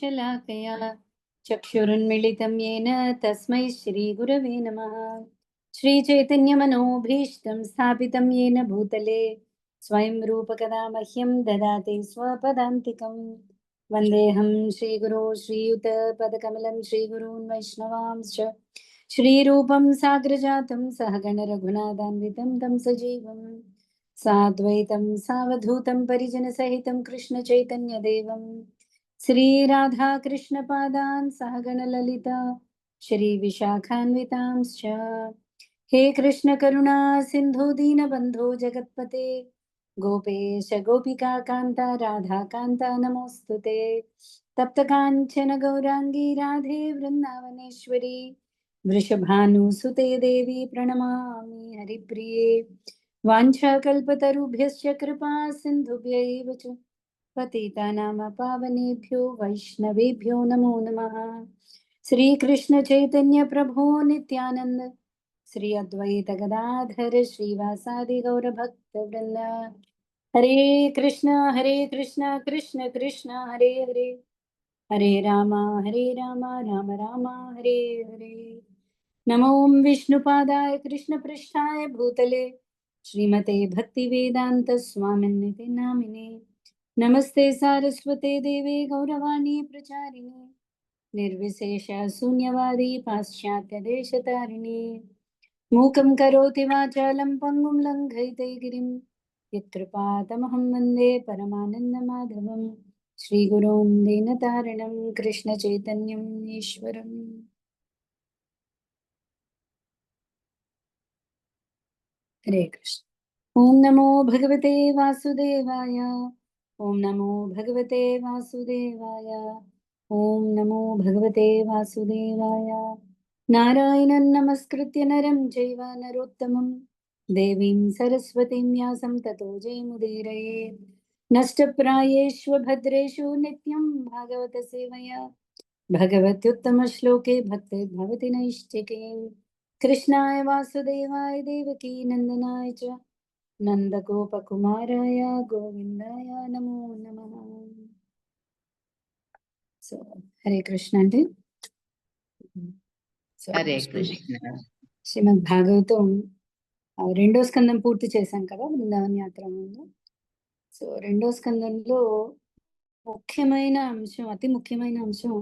शलाकया चक्षुरुन्मिलितं येन तस्मै श्रीगुरवे नमः। श्रीचैतन्यमनोभीष्टं स्थापितं येन भूतले स्वयं रूपकदा मह्यं ददाति स्वपदान्तिकं। वन्देऽहं श्रीगुरो श्रीयुतपदकमलं श्रीगुरून् वैष्णवांश्च श्रीरूपं साग्रजातं सहगणरघुनाथान्वितं तं सजीवम् साद्वैतं सावधूतं परिजनसहितं कृष्णचैतन्यदेवं श्रीराधाकृष्णपादान् सहगणललिता श्रीविशाखान्वितांश्च। हे कृष्णकरुणा सिन्धु दीनबन्धो जगत्पते गोपेश गोपिकान्ता राधाकान्ता नमोऽस्तु ते। तप्तकाञ्चन गौराङ्गी राधे वृन्दावनेश्वरी वृषभानुसुते देवी प्रणमामि हरिप्रिये। वाञ्छाकल्पतरुभ्यश्च कृपा सिन्धुभ्यैव च पतितानां पावनेभ्यो वैष्णवेभ्यो नमो नमः। श्रीकृष्ण चैतन्य प्रभो नित्यानंद श्री अद्वैत गदाधर श्रीवासादि गौरभक्तवृंद। हरे कृष्ण कृष्ण कृष्ण हरे हरे हरे राम राम राम हरे हरे। नमो विष्णुपादाय कृष्णपृष्ठाय भूतले श्रीमते भक्तिवेदांत स्वामिन्निति नामिने। नमस्ते सारस्वते देवे गौरवाणी प्रचारिणे निर्विशेष शून्यवादी पाश्चात्य देशतारिणे। मूकं करोति वाचालं पङ्गुं लङ्घयिते गिरिं यत्कृपातमहं वन्दे परमानन्दमाधवं श्रीगुरुं दीनतारिणं कृष्णचैतन्यम् ईश्वरम्। हरे कृष्ण। ओम नमो भगवते वासुदेवाय ओम नमो भगवते वासुदेवाय ओम नमो भगवते वासुदेवाय। नारायणं नमस्कृत्य नरं चैव नरोत्तमं देवीं सरस्वतीं व्यासं ततो जयमुदीरयेत्। नष्टप्रायेषु भद्रेषु नित्यं भागवत सेवया भगवत्युत्तमश्लोके भक्तिर्भवति नैष्टिके। कृष्णाय वासुदेवाय देवकी नंदनाय च नंदगोपकुमाराय गोविंदाय नमो नमः। సో హరే కృష్ణ అండి. హరే కృష్ణ. శ్రీమద్ భాగవతం రెండో స్కందం పూర్తి చేశాం కదా బృందావన యాత్ర ముందు. సో రెండో స్కందంలో ముఖ్యమైన అంశం, అతి ముఖ్యమైన అంశం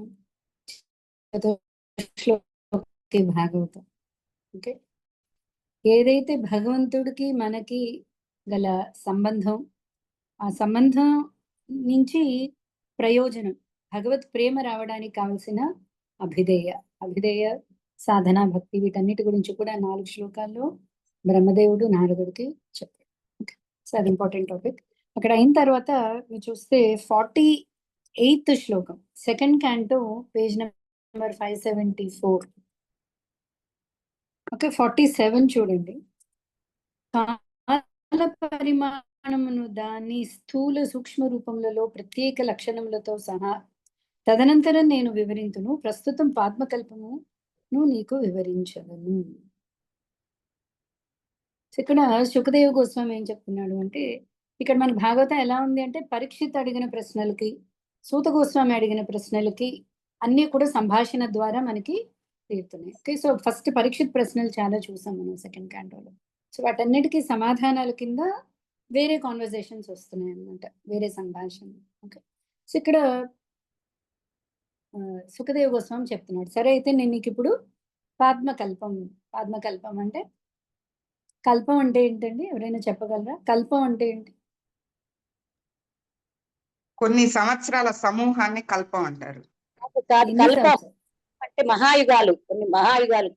భాగవతం. ఓకే, ఏదైతే భగవంతుడికి మనకి గల సంబంధం, ఆ సంబంధం నుంచి ప్రయోజనం, భగవత్ ప్రేమ రావడానికి కావలసిన అభిధేయ సాధన, భక్తి, వీటన్నిటి గురించి కూడా 4 శ్లోకాల్లో బ్రహ్మదేవుడు నారదుడికి చెప్పాడు. సో అది ఇంపార్టెంట్ టాపిక్. అక్కడ అయిన తర్వాత మీరు చూస్తే 48th శ్లోకం, second canto, page number 574. Okay, 47 చూడండి. కాల పరిమాణమును దాని స్థూల సూక్ష్మ రూపములలో ప్రత్యేక లక్షణములతో సహా తదనంతరం నేను వివరింతును, ప్రస్తుతం పాద్మకల్పమును నీకు వివరించదను. ఇక్కడ శుకదేవ గోస్వామి ఏం చెప్తున్నాడు అంటే, ఇక్కడ మన భాగవతం ఎలా ఉంది అంటే, పరీక్షిత్ అడిగిన ప్రశ్నలకి, సూత గోస్వామి అడిగిన ప్రశ్నలకి అన్నీ కూడా సంభాషణ ద్వారా మనకి తీరుతున్నాయి. ఓకే, సో ఫస్ట్ పరీక్షిత్ ప్రశ్నలు చాలా చూసాం మనం సెకండ్ క్యాంటోలో. సో వాటన్నిటికీ సమాధానాల కింద వేరే కాన్వర్జేషన్స్ వస్తున్నాయి అన్నమాట, వేరే సంభాషణ. ఓకే, సో ఇక్కడ సుఖదేవ గోస్వామి చెప్తున్నాడు, సరే అయితే నేను నీకు ఇప్పుడు పాద్మకల్పం అంటే, కల్పం అంటే ఏంటండి? ఎవరైనా చెప్పగలరా? కల్పం అంటే ఏంటి? కొన్ని సంవత్సరాల సమూహాన్ని కల్పం అంటారు. అంటే మహాయుగాలు, కొన్ని మహాయుగాలు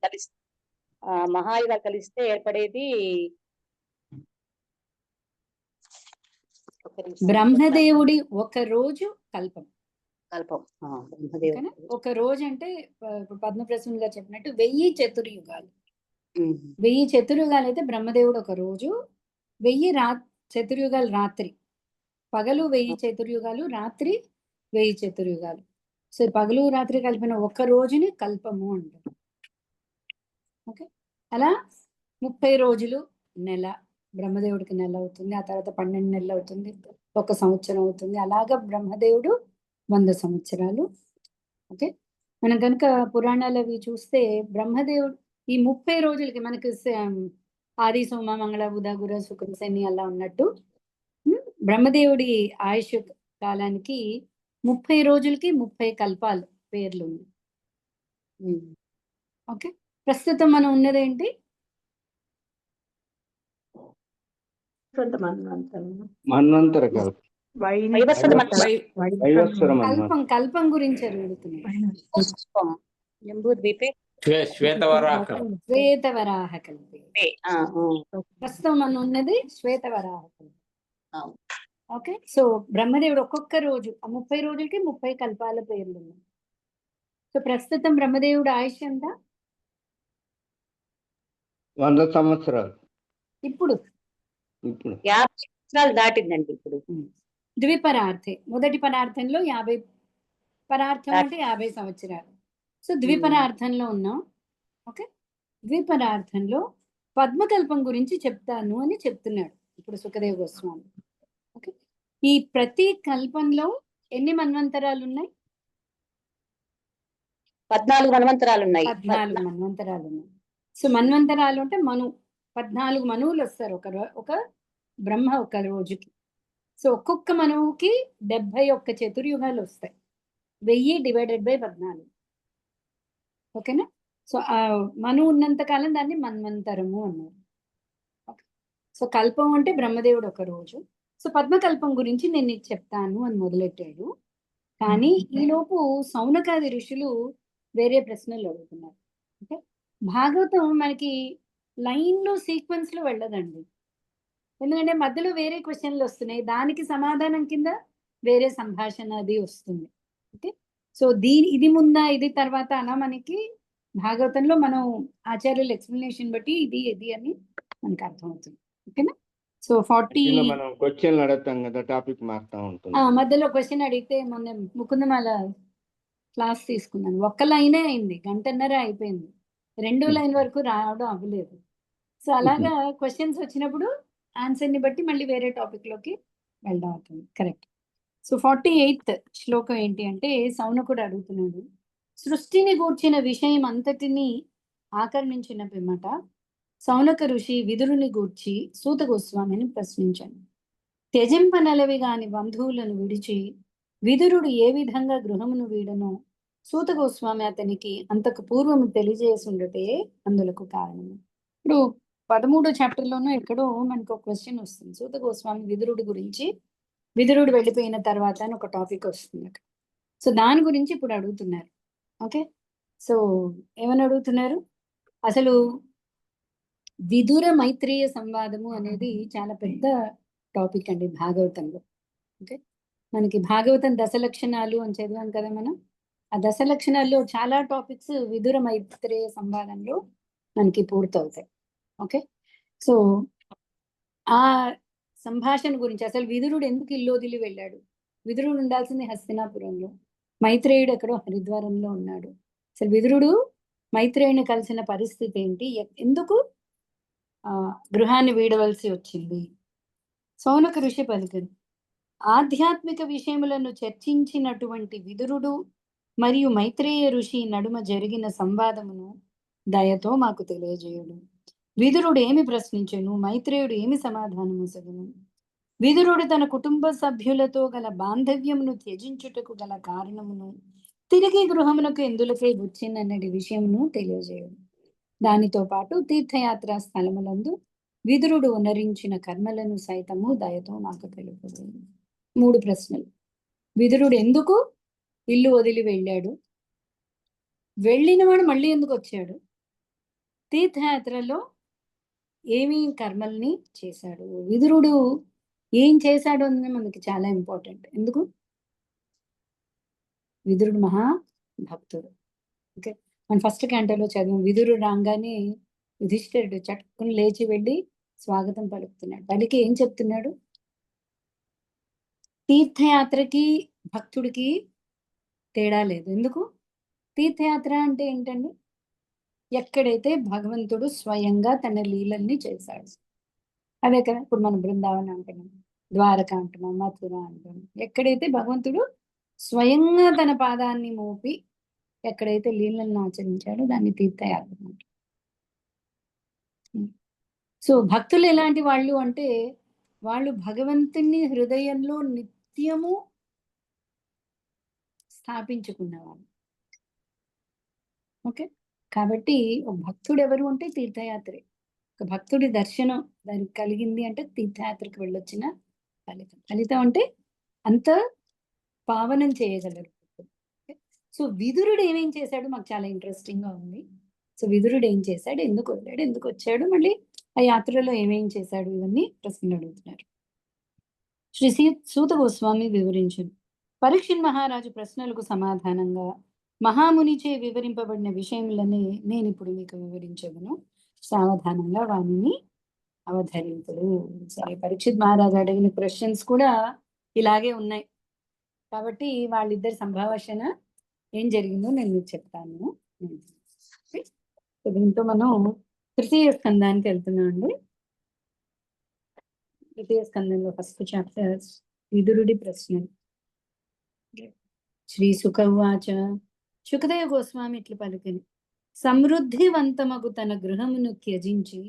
కలిస్తే ఏర్పడేది. బ్రహ్మదేవుడి ఒక రోజు కల్పం. ఒక రోజు అంటే పద్మప్రసూన్ గారు చెప్పినట్టు 1000 చతుర్యుగాలు. 1000 చతుర్యుగాలు అయితే బ్రహ్మదేవుడు ఒక రోజు, 1000 చతుర్యుగాలు రాత్రి. పగలు 1000 చతుర్యుగాలు, రాత్రి 1000 చతుర్యుగాలు. సో పగలు రాత్రి కలిపిన ఒక రోజుని కల్పము అంటారు. ఓకే, అలా 30 రోజులు నెల, బ్రహ్మదేవుడికి నెల అవుతుంది. ఆ తర్వాత 12 నెలలు అవుతుంది, 1 సంవత్సరం అవుతుంది. అలాగా బ్రహ్మదేవుడు 100 సంవత్సరాలు ఓకే, మనం కనుక పురాణాలు అవి చూస్తే బ్రహ్మదేవుడు ఈ 30 రోజులకి మనకి ఆది సోమ మంగళ బుధ గుర శుక్ర శని అలా ఉన్నట్టు బ్రహ్మదేవుడి ఆయుష్ కాలానికి 30 రోజులకి 30 కల్పాలు పేర్లు ఉన్నాయి. ఓకే, ప్రస్తుతం మనం ఉన్నదేంటి? మన్వంతర కల్పం. వైవస్వత వైవస్వర కల్పం కల్పం గురించి అడుగుతున్నాయి. జంబూద్వీపే శ్వేతవరాహ శ్వేతవరాహ కల్పే. ప్రస్తుతం మనం ఉన్నది శ్వేతవరాహ కల్పం. ఓకే, సో బ్రహ్మదేవుడు ఒక్కొక్క రోజు ఆ 30 రోజులకి 30 కల్పాల పేర్లు ఉన్నాయి. సో ప్రస్తుతం బ్రహ్మదేవుడు ఆయుష్ ఎంత? 100 సంవత్సరాలు. ఇప్పుడు 50 సంవత్సరాలు దాటిందండి ఇప్పుడు. ద్విపరార్థే, మొదటి పరార్థంలో 50 పరార్థం అంటే 50 సంవత్సరాలు. సో ద్విపరార్థంలో ఉన్నాం. ఓకే, ద్విపరార్థంలో పద్మకల్పం గురించి చెప్తాను అని చెప్తున్నాడు ఇప్పుడు సుఖదేవ గోస్వామి. ఓకే, ఈ ప్రతి కల్పంలో ఎన్ని మన్వంతరాలు ఉన్నాయి? 14 మన్వంతరాలు ఉన్నాయి. 14 మన్వంతరాలు ఉన్నాయి. సో మన్వంతరాలు అంటే 14 మనువులు వస్తారు ఒక బ్రహ్మ ఒక రోజుకి. సో ఒక్కొక్క మనువుకి 71 చతుర్యుగాలు వస్తాయి. 1000 డివైడెడ్ బై 14. ఓకేనా? సో ఆ మనువు ఉన్నంత కాలం దాన్ని మన్వంతరము అన్నారు. సో కల్పం అంటే బ్రహ్మదేవుడు ఒక రోజు. సో పద్మకల్పం గురించి నేను నీకు చెప్తాను అని మొదలెట్టాడు. కానీ ఈలోపు సౌనకాది ఋషులు వేరే ప్రశ్నలు అడుగుతున్నారు. ఓకే, భాగవతం మనకి లైన్లో సీక్వెన్స్లో వెళ్ళదండి. ఎందుకంటే మధ్యలో వేరే క్వశ్చన్లు వస్తున్నాయి, దానికి సమాధానం కింద వేరే సంభాషణ అది వస్తుంది. ఓకే, సో ఇది ముందా ఇది తర్వాత అలా మనకి భాగవతంలో మనం ఆచార్యుల ఎక్స్ప్లెనేషన్ బట్టి ఇది అని మనకు అర్థమవుతుంది. ఓకేనా? సో 40 మనం క్వశ్చన్లు అడుగుతాం కదా, టాపిక్ మారుతా ఉంటుంది. మధ్యలో క్వశ్చన్ అడిగితే మొన్న ముకుందమాల క్లాస్ తీసుకున్నాను, ఒక్క లైనే అయింది, గంటన్నర అయిపోయింది, 2 లైన్ వరకు రావడం అవ్వలేదు. సో అలాగా క్వశ్చన్స్ వచ్చినప్పుడు ఆన్సర్ని బట్టి మళ్ళీ వేరే టాపిక్లోకి వెళ్ళడం అవుతుంది. కరెక్ట్. సో 48th శ్లోకం ఏంటి అంటే సౌనకుడు అడుగుతున్నాడు, సృష్టిని గూర్చిన విషయం అంతటిని ఆకర్ణించిన పిమ్మట సౌనక ఋషి విదురుని గూర్చి సూత గోస్వామిని ప్రశ్నించాను. త్యజింపనలవి గాని బంధువులను విడిచి విదురుడు ఏ విధంగా గృహమును వీడనో సూత గోస్వామి అతనికి అంతకు పూర్వము తెలియజేసుండటే అందులకు కారణము. ఇప్పుడు 13వ చాప్టర్లోనూ ఎక్కడో మనకు ఒక క్వశ్చన్ వస్తుంది, సూత గోస్వామి విదురుడి గురించి, విదురుడు వెళ్ళిపోయిన తర్వాత అని ఒక టాపిక్ వస్తుంది అక్కడ. సో దాని గురించి ఇప్పుడు అడుగుతున్నారు. ఓకే, సో ఏమని అడుగుతున్నారు? అసలు విదుర మైత్రేయ సంవాదము అనేది చాలా పెద్ద టాపిక్ అండి భాగవతంలో. ఓకే, మనకి భాగవతం దశలక్షణాలు అని చదివాం కదా మనం. ఆ దశలక్షణాల్లో చాలా టాపిక్స్ విదుర మైత్రేయ సంవాదంలో మనకి పూర్తవుతాయి. ఓకే, సో ఆ సంభాషణ గురించి, అసలు విదురుడు ఎందుకు ఇల్లు వదిలి వెళ్ళాడు, విదురుడు ఉండాల్సింది హస్తినాపురంలో, మైత్రేయుడు ఎక్కడో హరిద్వారంలో ఉన్నాడు, అసలు విదురుడు మైత్రేయుని కలిసిన పరిస్థితి ఏంటి, ఎందుకు గృహాన్ని వీడవలసి వచ్చింది. సౌనక ఋషి పలికరు, ఆధ్యాత్మిక విషయములను చర్చించినటువంటి విదురుడు మరియు మైత్రేయ ఋషి నడుమ జరిగిన సంవాదమును దయతో మాకు తెలియజేయుడు. విదురుడు ఏమి ప్రశ్నించెను, మైత్రేయుడు ఏమి సమాధానముసగును, విదురుడు తన కుటుంబ సభ్యులతో గల బాంధవ్యమును త్యజించుటకు గల కారణమును తిరిగి గృహమునకు ఎందులకై వచ్చినన్నటి విషయమును తెలియజేయుడు. దానితో పాటు తీర్థయాత్ర స్థలములందు విదురుడు ఉనరించిన కర్మలను సైతము దయతో మాకు తెలుపుదు. 3 ప్రశ్నలు. విదురుడు ఎందుకు ఇల్లు వదిలి వెళ్ళాడు, వెళ్ళినవాడు మళ్ళీ ఎందుకు వచ్చాడు, తీర్థయాత్రలో ఏమి కర్మల్ని చేశాడు, విదురుడు ఏం చేశాడు అనేది మనకి చాలా ఇంపార్టెంట్. ఎందుకు? విదురుడు మహా భక్తుడు. ఓకే, మనం ఫస్ట్ క్యాంటోలో చదివాం, విదురుడు రాగానే యుధిష్ఠిరుడు చట్టుకుని లేచి వెళ్ళి స్వాగతం పలుకుతున్నాడు. పలికి ఏం చెప్తున్నాడు? తీర్థయాత్రకి భక్తుడికి తేడా లేదు. ఎందుకు? తీర్థయాత్ర అంటే ఏంటండి? ఎక్కడైతే భగవంతుడు స్వయంగా తన లీలల్ని చేశాడు, అదే కదా. ఇప్పుడు మనం బృందావనం అంటున్నాం, ద్వారక అంటున్నాం, మథుర అంటున్నాం. ఎక్కడైతే భగవంతుడు స్వయంగా తన పాదాన్ని మోపి ఎక్కడైతే లీలలను ఆచరించాడో దాన్ని తీర్థయాత్ర అంటారు. సో భక్తులు ఎలాంటి వాళ్ళు అంటే వాళ్ళు భగవంతుని హృదయంలో నిత్యము స్థాపించుకున్నవాళ్ళు. ఓకే, కాబట్టి ఒక భక్తుడు ఎవరు అంటే తీర్థయాత్రే. ఒక భక్తుడి దర్శనం దానికి కలిగింది అంటే తీర్థయాత్రకు వెళ్ళొచ్చిన ఫలితం. ఫలితం అంటే అంత పావనం చేయగలరు. సో విదురుడు ఏమేం చేశాడు మాకు చాలా ఇంట్రెస్టింగ్ గా ఉంది. సో విదురుడు ఏం చేశాడు, ఎందుకు వదిలాడు, ఎందుకు వచ్చాడు, మళ్ళీ ఆ యాత్రలో ఏమేం చేశాడు, ఇవన్నీ ప్రశ్నలు అడుగుతున్నారు. శ్రీ సూత గోస్వామి వివరించును. పరీక్షిత్ మహారాజు ప్రశ్నలకు సమాధానంగా మహామునిచే వివరింపబడిన విషయములని నేను ఇప్పుడు మీకు వివరించదును. సావధానంగా వాణిని అవధరింపుడు. సరే, పరీక్షిత్ మహారాజు అడిగిన క్వశ్చన్స్ కూడా ఇలాగే ఉన్నాయి. కాబట్టి వాళ్ళిద్దరి సంభాషణ ఏం జరిగిందో నేను మీకు చెప్తాను. దీంతో మనం తృతీయ స్కందానికి వెళ్తున్నాం అండి. తృతీయ స్కందంలో ఫస్ట్ చాప్టర్ విదురుడి ప్రశ్నలు. శ్రీ సుఖ ఉవాచ. శుకదేవ గోస్వామి ఇట్లు పలికిని. సమృద్ధివంతమగు తన గృహమును త్యజించి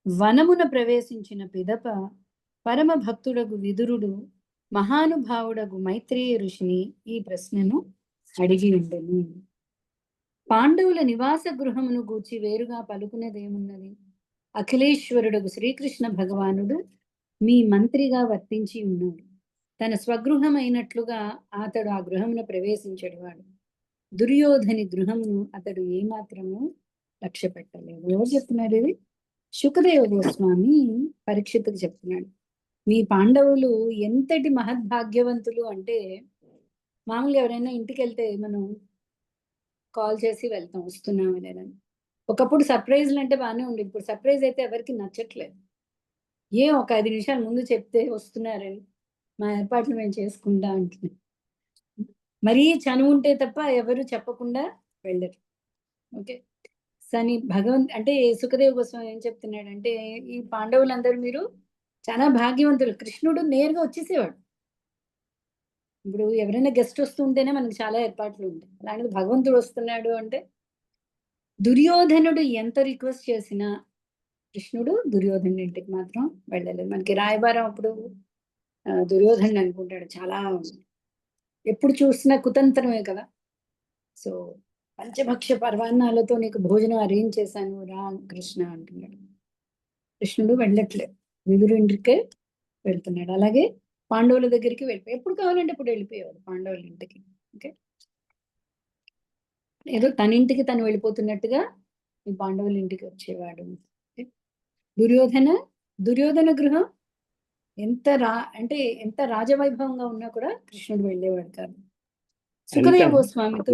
వనమున ప్రవేశించిన పిదప పరమ భక్తుడగు విదురుడు మహానుభావుడగు మైత్రేయ ఋషిని ఈ ప్రశ్నను అడిగి ఉండెను. పాండవుల నివాస గృహమును గూర్చి వేరుగా పలుకునేదేమున్నది? అఖిలేశ్వరుడగు శ్రీకృష్ణ భగవానుడు మీ మంత్రిగా వర్తించి ఉన్నాడు. తన స్వగృహమైనట్లుగా అతడు ఆ గృహమును ప్రవేశించేవాడు. దుర్యోధని గృహమును అతడు ఏమాత్రము లక్ష్య పెట్టలేదు. ఎవరు చెప్తున్నారు ఇది? శుకదేవ గోస్వామి పరీక్షిత్తుకు చెప్తున్నాడు. మీ పాండవులు ఎంతటి మహద్భాగ్యవంతులు అంటే, మామూలుగా ఎవరైనా ఇంటికి వెళ్తే మనం కాల్ చేసి వెళ్తాం వస్తున్నాము లేదని. ఒకప్పుడు సర్ప్రైజ్లు అంటే బాగానే ఉండేది. ఇప్పుడు సర్ప్రైజ్ అయితే ఎవరికి నచ్చట్లేదు. ఒక 5 నిమిషాల ముందు చెప్తే వస్తున్నారని మా ఏర్పాట్లు మేము చేసుకుంటా అంటున్నాం. మరీ చనువు ఉంటే తప్ప ఎవరు చెప్పకుండా వెళ్ళరు. ఓకే, సని అంటే సుఖదేవ్ గోస్వామి ఏం చెప్తున్నాడంటే, ఈ పాండవులందరూ మీరు చాలా భాగ్యవంతులు. కృష్ణుడు నేరుగా వచ్చేసేవాడు. ఇప్పుడు ఎవరైనా గెస్ట్ వస్తుంటేనే మనకి చాలా ఏర్పాట్లు ఉంటాయి. అలాంటిది భగవంతుడు వస్తున్నాడు అంటే, దుర్యోధనుడు ఎంత రిక్వెస్ట్ చేసినా కృష్ణుడు దుర్యోధనుడి ఇంటికి మాత్రం వెళ్ళలేదు. మనకి రాయబారం అప్పుడు దుర్యోధనుడు అనుకుంటాడు, చాలా ఎప్పుడు చూసినా కుతంత్రమే కదా. సో పంచభక్ష పర్వాన్నాలతో నీకు భోజనం అరేంజ్ చేశాను రా కృష్ణ అంటున్నాడు. కృష్ణుడు వెళ్ళట్లేదు, విదురు ఇంటికే వెళ్తున్నాడు. అలాగే పాండవుల దగ్గరికి వెళ్ళిపోయి ఎప్పుడు కావాలంటే ఇప్పుడు వెళ్ళిపోయేవాడు పాండవుల ఇంటికి. ఓకే, ఏదో తన ఇంటికి తను వెళ్ళిపోతున్నట్టుగా ఈ పాండవుల ఇంటికి వచ్చేవాడు. దుర్యోధన గృహం ఎంత రాజవైభవంగా ఉన్నా కూడా కృష్ణుడు వెళ్ళేవాడు కాదు. సుఖదేవ గోస్వామితో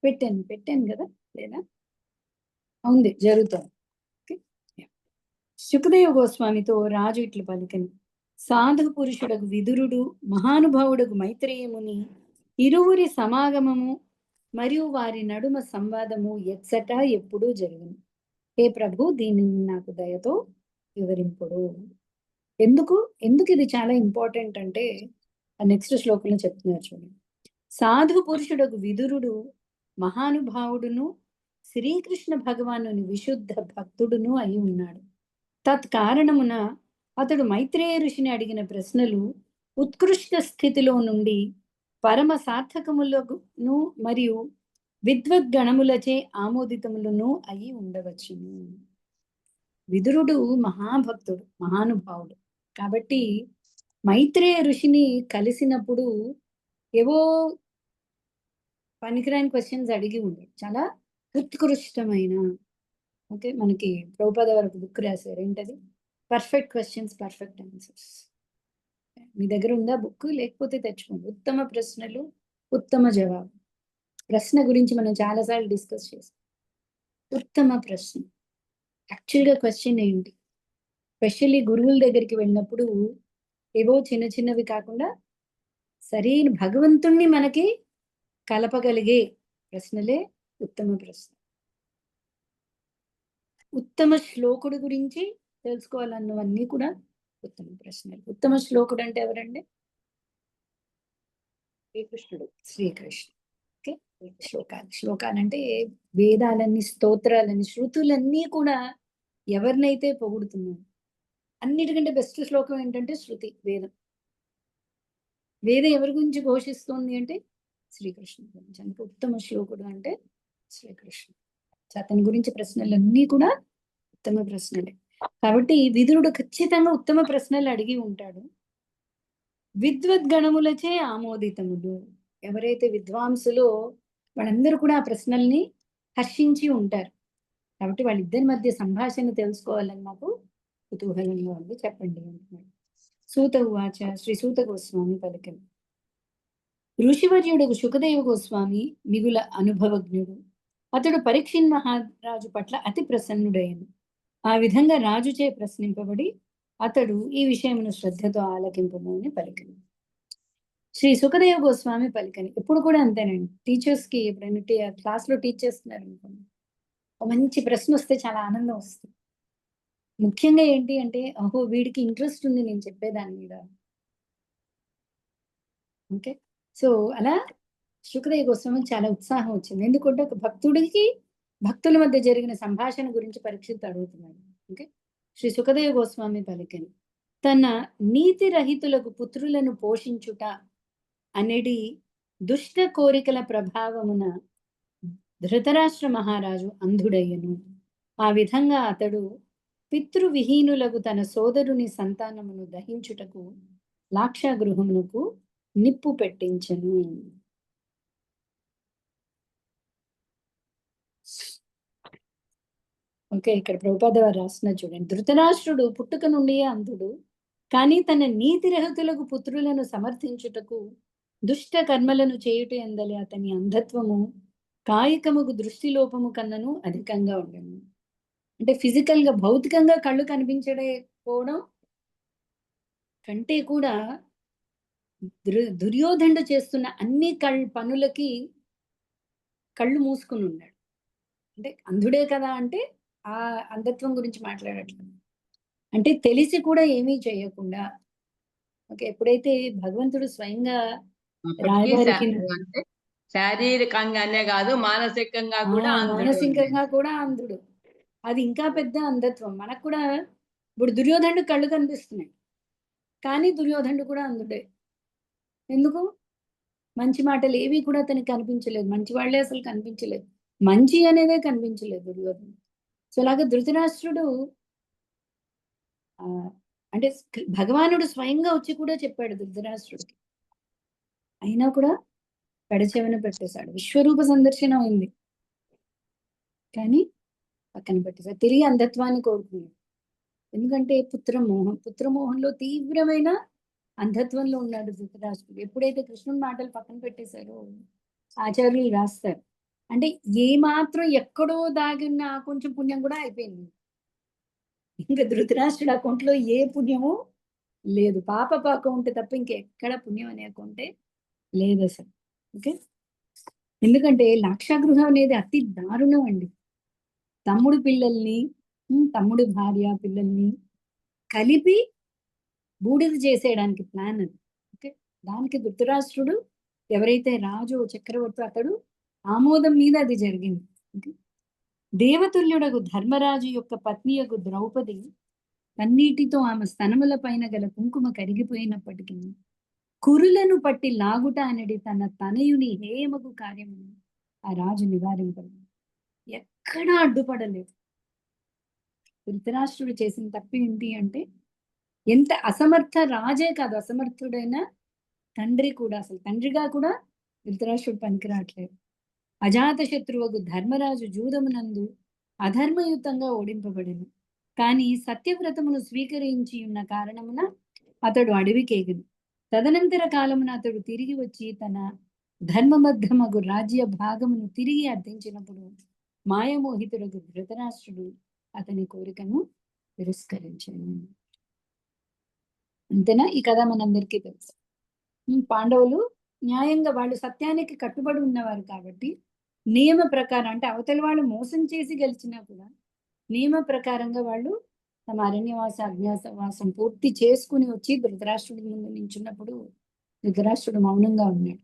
పెట్టాను కదా, లేదా ఉంది జరుగుతుంది. సుఖదేవ గోస్వామితో రాజు ఇట్లు పలికను. సాధు పురుషుడకు విదురుడు మహానుభావుడకు మైత్రేయముని ఇరువురి సమాగమము మరియు వారి నడుమ సంవాదము ఎచ్చటా ఎప్పుడూ జరుగును. హే ప్రభు, దీనిని నాకు దయతో వివరింపుడు. ఎందుకు ఇది చాలా ఇంపార్టెంట్ అంటే నెక్స్ట్ శ్లోకంలో చెప్తున్నారు చూడండి. సాధు పురుషుడకు విదురుడు మహానుభావుడును శ్రీకృష్ణ భగవానుని విశుద్ధ భక్తుడును అయి ఉన్నాడు. తత్కారణమున అతడు మైత్రేయ ఋషిని అడిగిన ప్రశ్నలు ఉత్కృష్ట స్థితిలో నుండి పరమ సార్థకములను మరియు విద్వద్గణములచే ఆమోదితములను అయి ఉండవచ్చును. విదురుడు మహాభక్తుడు, మహానుభావుడు. కాబట్టి మైత్రేయ ఋషిని కలిసినప్పుడు ఏవో పనికిరాని క్వశ్చన్స్ అడిగి ఉండే, చాలా ఉత్కృష్టమైన, ఓకే, మనకి ప్రభుపాద వరకు బుక్ రాశారు, ఏంటది? Perfect questions, perfect answers. మీ దగ్గర ఉందా బుక్? లేకపోతే తెచ్చుకోండి. ఉత్తమ ప్రశ్నలు, ఉత్తమ జవాబు. ప్రశ్న గురించి మనం చాలాసార్లు డిస్కస్ చేస్తాం. ఉత్తమ ప్రశ్న యాక్చువల్గా క్వశ్చన్ ఏంటి? స్పెషల్లీ గురువుల దగ్గరికి వెళ్ళినప్పుడు ఏవో చిన్న చిన్నవి కాకుండా సరైన భగవంతుణ్ణి మనకి కలపగలిగే ప్రశ్నలే ఉత్తమ ప్రశ్న. ఉత్తమ శ్లోకుడు గురించి తెలుసుకోవాలన్నవన్నీ కూడా ఉత్తమ ప్రశ్నలు. ఉత్తమ శ్లోకుడు అంటే ఎవరండి? శ్రీకృష్ణుడు. శ్రీకృష్ణ. ఓకే, శ్లోకాలు అంటే వేదాలన్నీ, స్తోత్రాలన్నీ, శృతులన్నీ కూడా ఎవరినైతే పొగుడుతున్నాం, అన్నిటికంటే బెస్ట్ శ్లోకం ఏంటంటే శృతి, వేదం. వేదం ఎవరి గురించి ఘోషిస్తోంది అంటే శ్రీకృష్ణుడి గురించి. అంటే ఉత్తమ శ్లోకుడు అంటే శ్రీకృష్ణుడు. అతని గురించి ప్రశ్నలన్నీ కూడా ఉత్తమ ప్రశ్నలే. కాబట్టి విదురుడు ఖచ్చితంగా ఉత్తమ ప్రశ్నలు అడిగి ఉంటాడు. విద్వద్గణములచే ఆమోదితములు, ఎవరైతే విద్వాంసులో వాళ్ళందరూ కూడా ఆ ప్రశ్నల్ని హర్షించి ఉంటారు. కాబట్టి వాళ్ళిద్దరి మధ్య సంభాషణ తెలుసుకోవాలని మాకు కుతూహలంగా ఉంది, చెప్పండి అంటున్నాడు. సూత ఉవాచ, శ్రీ సూత గోస్వామి పలికెను. ఋషివర్యుడు శుకదేవ గోస్వామి మిగుల అనుభవజ్ఞుడు. అతడు పరీక్షిన్ మహారాజు పట్ల అతి ప్రసన్నుడయ్యను. ఆ విధంగా రాజుచే ప్రశ్నింపబడి అతడు ఈ విషయమును శ్రద్ధతో ఆలకింపమని పలికను. శ్రీ సుఖదేవ గోస్వామి పలికని. ఎప్పుడు కూడా అంతేనండి, టీచర్స్ కి ఎప్పుడైనా క్లాస్ లో టీచ్ చేస్తున్నారు అనుకోండి, ఒక మంచి ప్రశ్న వస్తే చాలా ఆనందం వస్తుంది. ముఖ్యంగా ఏంటి అంటే, ఓహో వీడికి ఇంట్రెస్ట్ ఉంది నేను చెప్పేదాని మీద. ఓకే, సో అలా శుకదేవ గోస్వామికి చాలా ఉత్సాహం వచ్చింది. ఎందుకంటే ఒక భక్తుడికి భక్తుల మధ్య జరిగిన సంభాషణ గురించి పరీక్షిత్ అడుగుతున్నాడు. ఓకే, శ్రీ సుఖదేవ గోస్వామి పలికని, తన నీతి రహితులకు పుత్రులను పోషించుట అనేది దుష్ట కోరికల ప్రభావమున ధృతరాష్ట్ర మహారాజు అంధుడయ్యను. ఆ విధంగా అతడు పితృవిహీనులకు తన సోదరుని సంతానమును దహించుటకు లాక్షాగృహమునకు నిప్పు పెట్టించెను. ఓకే, ఇక్కడ ప్రభుపాద వారు రాసిన చూడండి. ధృతరాష్ట్రుడు పుట్టుక నుండియే అంధుడు, కానీ తన నీతి రహితులకు పుత్రులను సమర్థించుటకు దుష్ట కర్మలను చేయుట ఎందలి అతని అంధత్వము కాయికముకు దృష్టి లోపము కన్నను అధికంగా ఉండను. అంటే ఫిజికల్ గా, భౌతికంగా కళ్ళు కనిపించకపోవడం కంటే కూడా దుర్యోధనుడు చేస్తున్న అన్ని పనులకి కళ్ళు మూసుకుని ఉన్నాడు. అంటే అంధుడే కదా అంటే ఆ అంధత్వం గురించి మాట్లాడట్లేదు. అంటే తెలిసి కూడా ఏమీ చేయకుండా, ఓకే, ఎప్పుడైతే భగవంతుడు స్వయంగా రాయబారికి అంటే శారీరకంగానే కాదు, మానసికంగా కూడా మానసికంగా కూడా అంధుడు, అది ఇంకా పెద్ద అంధత్వం. మనకు కూడా ఇప్పుడు దుర్యోధనుడు కళ్ళు కనిపిస్తున్నాయి, కానీ దుర్యోధనుడు కూడా అంధుడే. ఎందుకు? మంచి మాటలు ఏవి కూడా అతనికి కనిపించలేదు, మంచి వాళ్ళే అసలు కనిపించలేదు, మంచి అనేదే కనిపించలేదు దుర్యోధనుడు. సో అలాగే ధృతరాష్ట్రుడు అంటే భగవానుడు స్వయంగా వచ్చి కూడా చెప్పాడు ధృతరాష్ట్రుడికి, అయినా కూడా పెడచెవిన పెట్టేశాడు. విశ్వరూప సందర్శనం అయింది కానీ పక్కన పెట్టేశాడు. తిరిగి అంధత్వాన్ని కోరుకున్నాడు. ఎందుకంటే పుత్రమోహంలో తీవ్రమైన అంధత్వంలో ఉన్నాడు ధృతరాష్ట్రుడు. ఎప్పుడైతే కృష్ణుని మాటలు పక్కన పెట్టేశారో ఆచార్యులు రాస్తారు, అంటే ఏ మాత్రం ఎక్కడో దాగిన కొంచెం పుణ్యం కూడా అయిపోయింది. ఇంకా ధృతరాష్ట్రుడు అకౌంట్లో ఏ పుణ్యము లేదు, పాప అకౌంట్ తప్ప ఇంకెక్కడ పుణ్యం అనే అకౌంటే లేదు అసలు. ఓకే, ఎందుకంటే లాక్షాగృహం అనేది అతి దారుణం అండి. తమ్ముడు పిల్లల్ని, తమ్ముడి భార్య పిల్లల్ని కలిపి బూడిద చేసేయడానికి ప్లాన్ అది. ఓకే, దానికి ధృతరాష్ట్రుడు ఎవరైతే రాజు చక్రవర్తి అతడు ఆమోదం మీద అది జరిగింది. ఓకే, దేవతుల్యుడకు ధర్మరాజు యొక్క పత్నియకు ద్రౌపది కన్నీటితో ఆమె స్తనముల పైన గల కుంకుమ కరిగిపోయినప్పటికీ కురులను పట్టి లాగుట అనేది తన తనయుని హేయమగు కార్యము ఆ రాజు నివారింపలేదు, ఎక్కడా అడ్డుపడలేదు. ధృతరాష్ట్రుడు చేసిన తప్పు ఏంటి అంటే, ఎంత అసమర్థ రాజే కాదు, అసమర్థుడైన తండ్రి కూడా, అసలు తండ్రిగా కూడా ధృతరాష్ట్రుడు పనికిరాట్లేదు. అజాత శత్రువుకు ధర్మరాజు జూదమునందు అధర్మయుతంగా ఓడింపబడెను. కానీ సత్యవ్రతమును స్వీకరించి ఉన్న కారణమున అతడు అడవికేగను. తదనంతర కాలమున అతడు తిరిగి వచ్చి తన ధర్మబద్ధమగు రాజ్య భాగమును తిరిగి అర్థించినప్పుడు మాయమోహితుడకు ధృతరాష్ట్రుడు అతని కోరికను తిరస్కరించాను. అంతేనా? ఈ కథ మనందరికీ తెలుసు. పాండవులు న్యాయంగా, వాళ్ళు సత్యానికి కట్టుబడి ఉన్నవారు కాబట్టి నియమ ప్రకారం, అంటే అవతల వాళ్ళు మోసం చేసి గెలిచినా కూడా నియమ ప్రకారంగా వాళ్ళు తమ అరణ్యవాస అజ్ఞాతవాసం పూర్తి చేసుకుని వచ్చి ధృతరాష్ట్రుడి ముందు నించున్నప్పుడు ధృతరాష్ట్రుడు మౌనంగా ఉన్నాడు.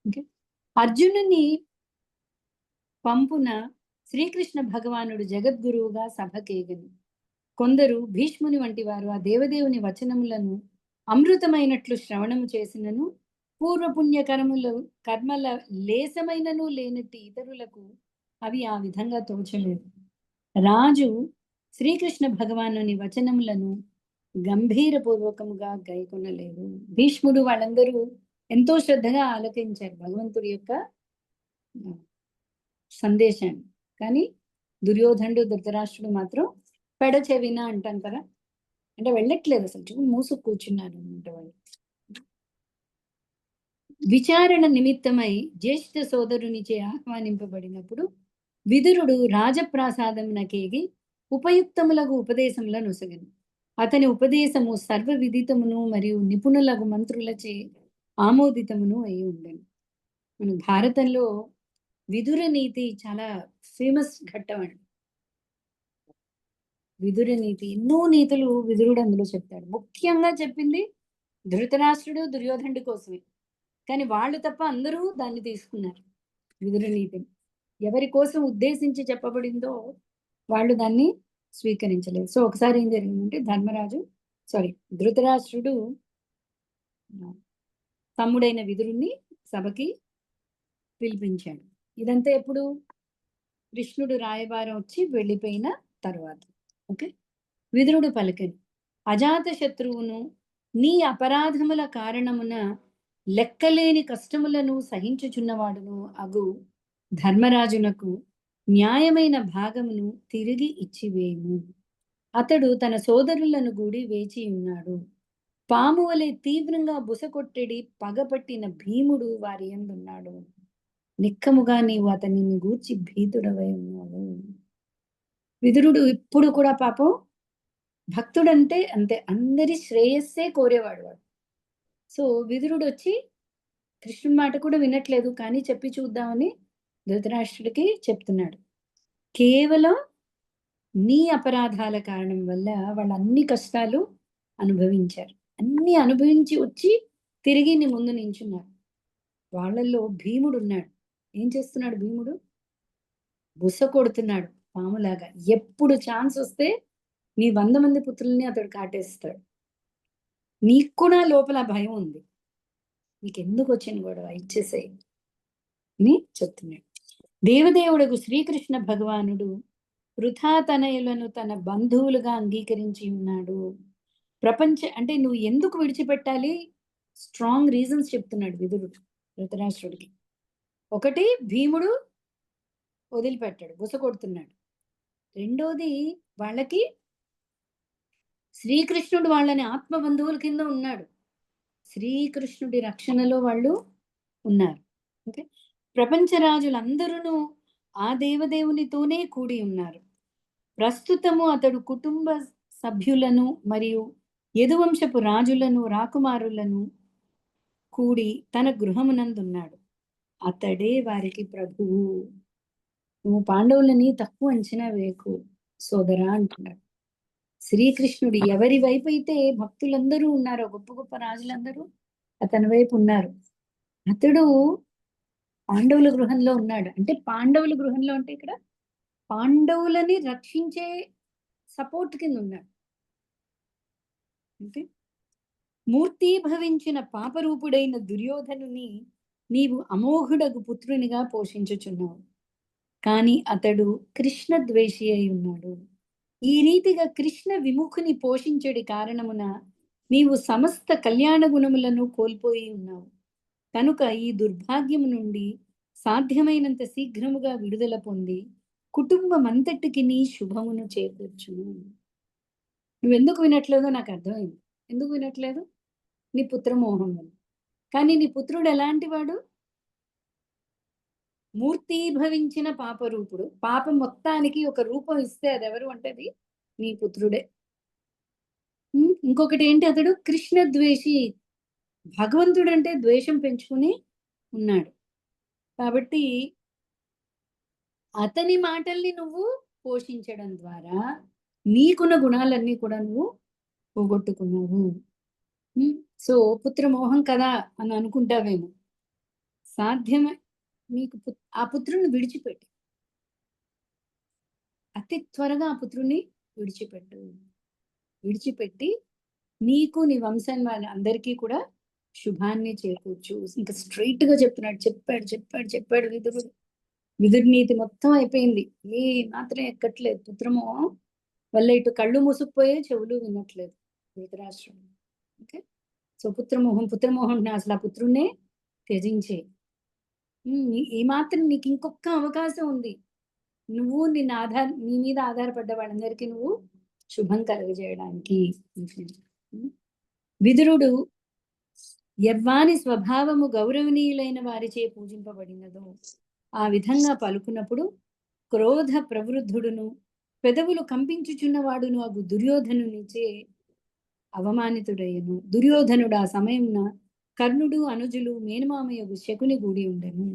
ఓకే. అర్జునుని పంపున శ్రీకృష్ణ భగవానుడు జగద్గురువుగా సభకేగను. కొందరు భీష్ముని వంటి వారు ఆ దేవదేవుని వచనములను అమృతమైనట్లు శ్రవణము చేసినను పూర్వపుణ్యకర్మల కర్మల లేసమైనను లేనట్టి ఇతరులకు అవి ఆ విధంగా తోచలేదు. రాజు శ్రీకృష్ణ భగవానుని వచనములను గంభీరపూర్వకముగా గైకొనలేదు. భీష్ముడు వాళ్ళందరూ ఎంతో శ్రద్ధగా ఆలకించారు భగవంతుడి యొక్క సందేశాన్ని. కానీ దుర్యోధనుడు ధృతరాష్ట్రుడు మాత్రం పెడచెవిన అంటాం కదా, అంటే వెళ్ళట్లేదు, అసలు మూసు కూర్చున్నారు అన్నమాట వాళ్ళు. విచారణ నిమిత్తమై జ్యేష్ఠ సోదరునిచే ఆహ్వానింపబడినప్పుడు విదురుడు రాజప్రాసాదమునకేగి ఉపయుక్తములకు ఉపదేశముల నొసగను. అతని ఉపదేశము సర్వ విదితమును మరియు నిపుణులకు మంత్రులచే ఆమోదితమును అయి ఉండను. మన భారతంలో విదుర నీతి చాలా ఫేమస్ ఘట్టం అండి. విదుర నీతి, ఎన్నో నీతులు విదురుడు అందులో చెప్తాడు. ముఖ్యంగా చెప్పింది ధృతరాష్ట్రుడు దుర్యోధనుడి కోసమే, కానీ వాళ్ళు తప్ప అందరూ దాన్ని తీసుకున్నారు విదుర నీతిని. ఎవరి కోసం ఉద్దేశించి చెప్పబడిందో వాళ్ళు దాన్ని స్వీకరించలేదు. సో ఒకసారి ఏం జరిగిందంటే ధృతరాష్ట్రుడు తమ్ముడైన విదురుణ్ణి సభకి పిలిపించాడు. ఇదంతా ఎప్పుడు? కృష్ణుడు రాయబారం వచ్చి వెళ్ళిపోయిన తర్వాత. ఓకే. విదురుడు పలికెను, అజాత శత్రువును నీ అపరాధముల కారణమున లెక్కలేని కష్టములను సహించుచున్నవాడును అగు ధర్మరాజునకు న్యాయమైన భాగమును తిరిగి ఇచ్చివేయము. అతడు తన సోదరులను గూడి వేచి ఉన్నాడు. పాము వలె తీవ్రంగా బుసకొట్టెడి పగపట్టిన భీముడు వారి యందున్నాడు. నిక్కముగా నీవు అతనిని గూర్చి భీతుడవై ఉన్నావు. విదురుడు ఇప్పుడు కూడా పాపం భక్తుడంటే అంతే, అందరి శ్రేయస్సే కోరేవాడు వాడు. సో విదురుడు వచ్చి కృష్ణుడి మాట కూడా వినట్లేదు, కానీ చెప్పి చూద్దామని ధృతరాష్ట్రుడికి చెప్తున్నాడు. కేవలం నీ అపరాధాల కారణం వల్ల వాళ్ళు అన్ని కష్టాలు అనుభవించారు. అన్ని అనుభవించి వచ్చి తిరిగి నీ ముందు నించున్నారు. వాళ్ళల్లో భీముడు ఉన్నాడు. ఏం చేస్తున్నాడు భీముడు? బుస కొడుతున్నాడు పాములాగా. ఎప్పుడు ఛాన్స్ వస్తే నీ 100 మంది పుత్రుల్ని అతడు కాటేస్తాడు. నీకు కూడా లోపల భయం ఉంది, నీకెందుకు వచ్చిన గొడవ, ఇచ్చేసేయి అని చెప్తున్నాడు. దేవదేవుడకు శ్రీకృష్ణ భగవానుడు వృథాతనయులను తన బంధువులుగా అంగీకరించి ఉన్నాడు. అంటే నువ్వు ఎందుకు విడిచిపెట్టాలి, స్ట్రాంగ్ రీజన్స్ చెప్తున్నాడు విదురుడు ధృతరాష్ట్రుడికి. ఒకటి, భీముడు వదిలిపెట్టాడు, బుస కొడుతున్నాడు. రెండోది, వాళ్ళకి శ్రీకృష్ణుడు వాళ్ళని ఆత్మబంధువుల కింద ఉన్నాడు. శ్రీకృష్ణుడి రక్షణలో వాళ్ళు ఉన్నారు. ఓకే. ప్రపంచ రాజులందరూ ఆ దేవదేవునితోనే కూడి ఉన్నారు. ప్రస్తుతము అతడు కుటుంబ సభ్యులను మరియు యదువంశపు రాజులను రాకుమారులను కూడి తన గృహమునందున్నాడు. అతడే వారికి ప్రభువు. నువ్వు పాండవులని తక్కువ అంచనా వేయకు సోదరా అంటున్నాడు. శ్రీకృష్ణుడు ఎవరి వైపు అయితే భక్తులందరూ ఉన్నారో, గొప్ప గొప్ప రాజులందరూ అతని వైపు ఉన్నారు. అతడు పాండవుల గృహంలో ఉన్నాడు. అంటే పాండవుల గృహంలో అంటే ఇక్కడ పాండవులని రక్షించే సపోర్ట్ కింద ఉన్నాడు. అంటే మూర్తీభవించిన పాపరూపుడైన దుర్యోధనుని నీవు అమోఘుడగు పుత్రునిగా పోషించుచున్నావు, కానీ అతడు కృష్ణ ద్వేషి అయి ఉన్నాడు. ఈ రీతిగా కృష్ణ విముఖుని పోషించడి కారణమున నీవు సమస్త కళ్యాణ గుణములను కోల్పోయి ఉన్నావు. కనుక ఈ దుర్భాగ్యము నుండి సాధ్యమైనంత శీఘ్రముగా విడుదల పొంది కుటుంబమంతటికి నీ శుభమును చేకూర్చును. నువ్వెందుకు వినట్లేదో నాకు అర్థమైంది. ఎందుకు వినట్లేదు? నీ పుత్రమోహం వల్ల. కానీ నీ పుత్రుడు ఎలాంటి వాడు? మూర్తీభవించిన పాపరూపుడు. పాపం మొత్తానికి ఒక రూపం ఇస్తే అది ఎవరు అంటే అది నీ పుత్రుడే. ఇంకొకటి ఏంటి, అతడు కృష్ణ ద్వేషి. భగవంతుడు అంటే ద్వేషం పెంచుకుని ఉన్నాడు. కాబట్టి అతని మాటల్ని నువ్వు పోషించడం ద్వారా నీకున్న గుణాలన్నీ కూడా నువ్వు పోగొట్టుకున్నావు. సో పుత్రమోహం కదా అని అనుకుంటావేమో. సాధ్యమే నీకు ఆ పుత్రుని విడిచిపెట్టి, అతి త్వరగా ఆ పుత్రుని విడిచిపెట్టి నీకు నీ వంశం వాళ్ళ అందరికీ కూడా శుభాన్ని చేకూర్చు. ఇంకా స్ట్రైట్ గా చెప్తున్నాడు. చెప్పాడు విదుర్నీతి మొత్తం అయిపోయింది. ఏ మాత్రం ఎక్కట్లేదు. పుత్రము వల్ల ఇటు కళ్ళు మూసుకుపోయే, చెవులు వినట్లేదు ధృతరాష్ట్రం. ఓకే, సో పుత్రమోహం అసలు ఆ పుత్రుణ్ణే త్యజించే. ఈ మాత్రం నీకు ఇంకొక అవకాశం ఉంది. నువ్వు నీ మీద ఆధారపడ్డ వాళ్ళందరికీ నువ్వు శుభం కలుగజేయడానికి. విదురుడు యవ్వాని స్వభావము గౌరవనీయులైన వారిచే పూజింపబడినదో ఆ విధంగా పలుకున్నప్పుడు క్రోధ ప్రవృద్ధుడును పెదవులు కంపించుచున్నవాడును అగు దుర్యోధనునిచే అవమానితుడయ్యను. దుర్యోధనుడు ఆ సమయమున కర్ణుడు అనుజులు మేనమామయ్యగు శకుని గూడి ఉండెను.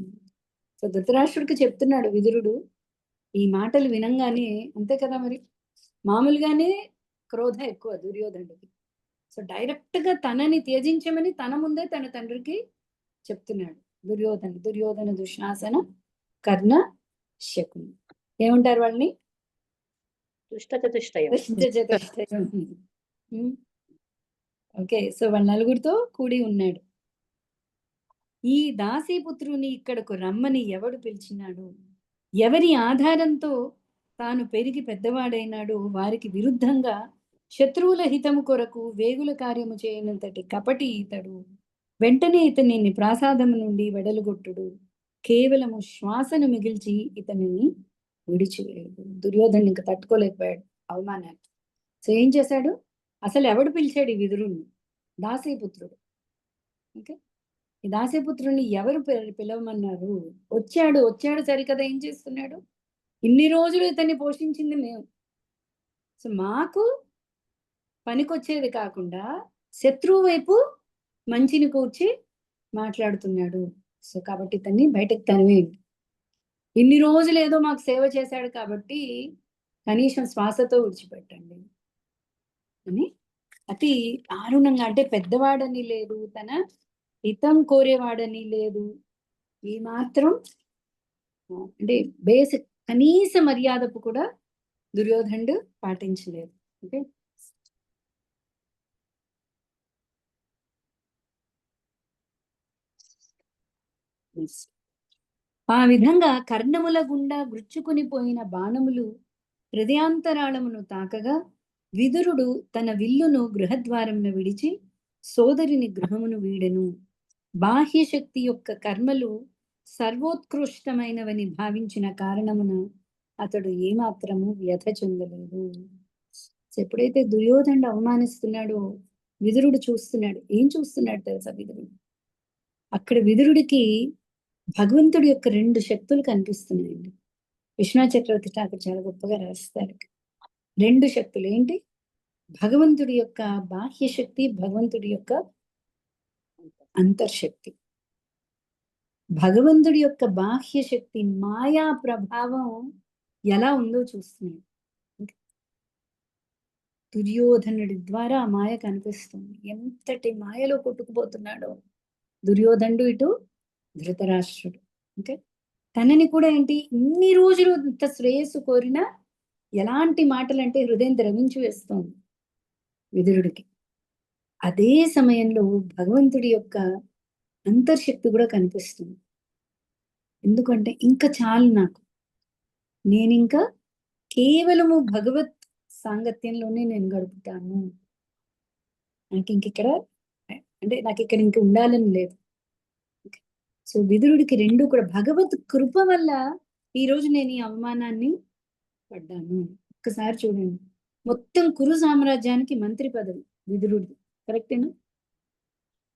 సో ధృతరాష్ట్రుడికి చెప్తున్నాడు విదురుడు. ఈ మాటలు వినంగానే, అంతే కదా మరి, మామూలుగానే క్రోధ ఎక్కువ దుర్యోధనుడికి. సో డైరెక్ట్ గా తనని త్యజించమని తన ముందే తన తండ్రికి చెప్తున్నాడు. దుర్యోధన దుశ్శాసన కర్ణ శకుని ఏమంటారు వాళ్ళని? ఓకే, సో వాళ్ళ నలుగురితో కూడి ఉన్నాడు. ఈ దాసీపుత్రుని ఇక్కడకు రమ్మని ఎవడు పిలిచినాడు? ఎవరి ఆధారంతో తాను పెరిగి పెద్దవాడైనాడు వారికి విరుద్ధంగా శత్రువుల హితము కొరకు వేగుల కార్యము చేయనంతటి కపటి ఇతడు. వెంటనే ఇతనిని ప్రాసాదము నుండి వెడలుగొట్టుడు. కేవలము శ్వాసను మిగిల్చి ఇతనిని విడిచివేయడు. దుర్యోధను ఇంకా తట్టుకోలేకపోయాడు అవమానాన్ని. సో ఏం చేశాడు? అసలు ఎవడు పిలిచాడు ఈ విదురుణ్ణి? దాసీపుత్రుడు. ఓకే, ఈ దాసీపుత్రుని ఎవరు పిలవమన్నారు? వచ్చాడు సరికదా. ఏం చేస్తున్నాడు? ఇన్ని రోజులు ఇతన్ని పోషించింది మేము. సో మాకు పనికొచ్చేది కాకుండా శత్రువు వైపు మంచిని కూర్చి మాట్లాడుతున్నాడు. సో కాబట్టి ఇతన్ని బయటకు తరివేయండి. ఇన్ని రోజులు ఏదో మాకు సేవ చేశాడు కాబట్టి కనీసం శ్వాసతో విడిచిపెట్టండి అని అతి దారుణంగా, అంటే పెద్దవాడని లేదు, తన హితం కోరేవాడని లేదు, ఈ మాత్రం అంటే బేసిక్ కనీస మర్యాదకు కూడా దుర్యోధనుడు పాటించలేదు. ఓకే, ఆ విధంగా కర్ణముల గుండా గుచ్చుకుని పోయిన బాణములు హృదయాంతరాళమును తాకగా విదురుడు తన విల్లును గృహద్వారమును విడిచి సోదరిని గృహమును వీడెను. బాహ్య శక్తి యొక్క కర్మలు సర్వోత్కృష్టమైనవని భావించిన కారణమున అతడు ఏమాత్రము వ్యథ చెందలేదు. ఎప్పుడైతే దుర్యోధనుడు అవమానిస్తున్నాడో విదురుడు చూస్తున్నాడు. ఏం చూస్తున్నాడు తెలుసా విదురుడు? అక్కడ విదురుడికి భగవంతుడి యొక్క 2 శక్తులు కనిపిస్తున్నాయండి. విష్ణు చక్రవర్తి ఠాకూర్ చాలా గొప్పగా రాస్తారు. 2 శక్తులు ఏంటి? భగవంతుడి యొక్క బాహ్య శక్తి, భగవంతుడి యొక్క అంతర్శక్తి. భగవంతుడి యొక్క బాహ్య శక్తి మాయా ప్రభావం ఎలా ఉందో చూస్తున్నాడు. దుర్యోధనుడి ద్వారా ఆ మాయ కనిపిస్తుంది. ఎంతటి మాయలో కొట్టుకుపోతున్నాడో దుర్యోధనుడు, ఇటు ధృతరాష్ట్రుడు. ఓకే, తనని కూడా ఏంటి ఇన్ని రోజులు ఇంత శ్రేయస్సు కోరినా ఎలాంటి మాటలు అంటే హృదయం ద్రవించి వేస్తోంది విదురుడికి. అదే సమయంలో భగవంతుడి యొక్క అంతర్శక్తి కూడా కనిపిస్తుంది. ఎందుకంటే ఇంకా చాలు నాకు, నేనింకా కేవలము భగవత్ సాంగత్యంలోనే నేను గడుపుతాను, నాకు ఇంకిక్కడ అంటే నాకు ఇక్కడ ఇంక ఉండాలని లేదు. సో విదురుడికి 2 కూడా భగవత్ కృప వల్ల ఈరోజు నేను ఈ అవమానాన్ని పడ్డాను. ఒక్కసారి చూడండి, మొత్తం కురు సామ్రాజ్యానికి మంత్రి పదవి విదురుడిది. కరెక్టేనా?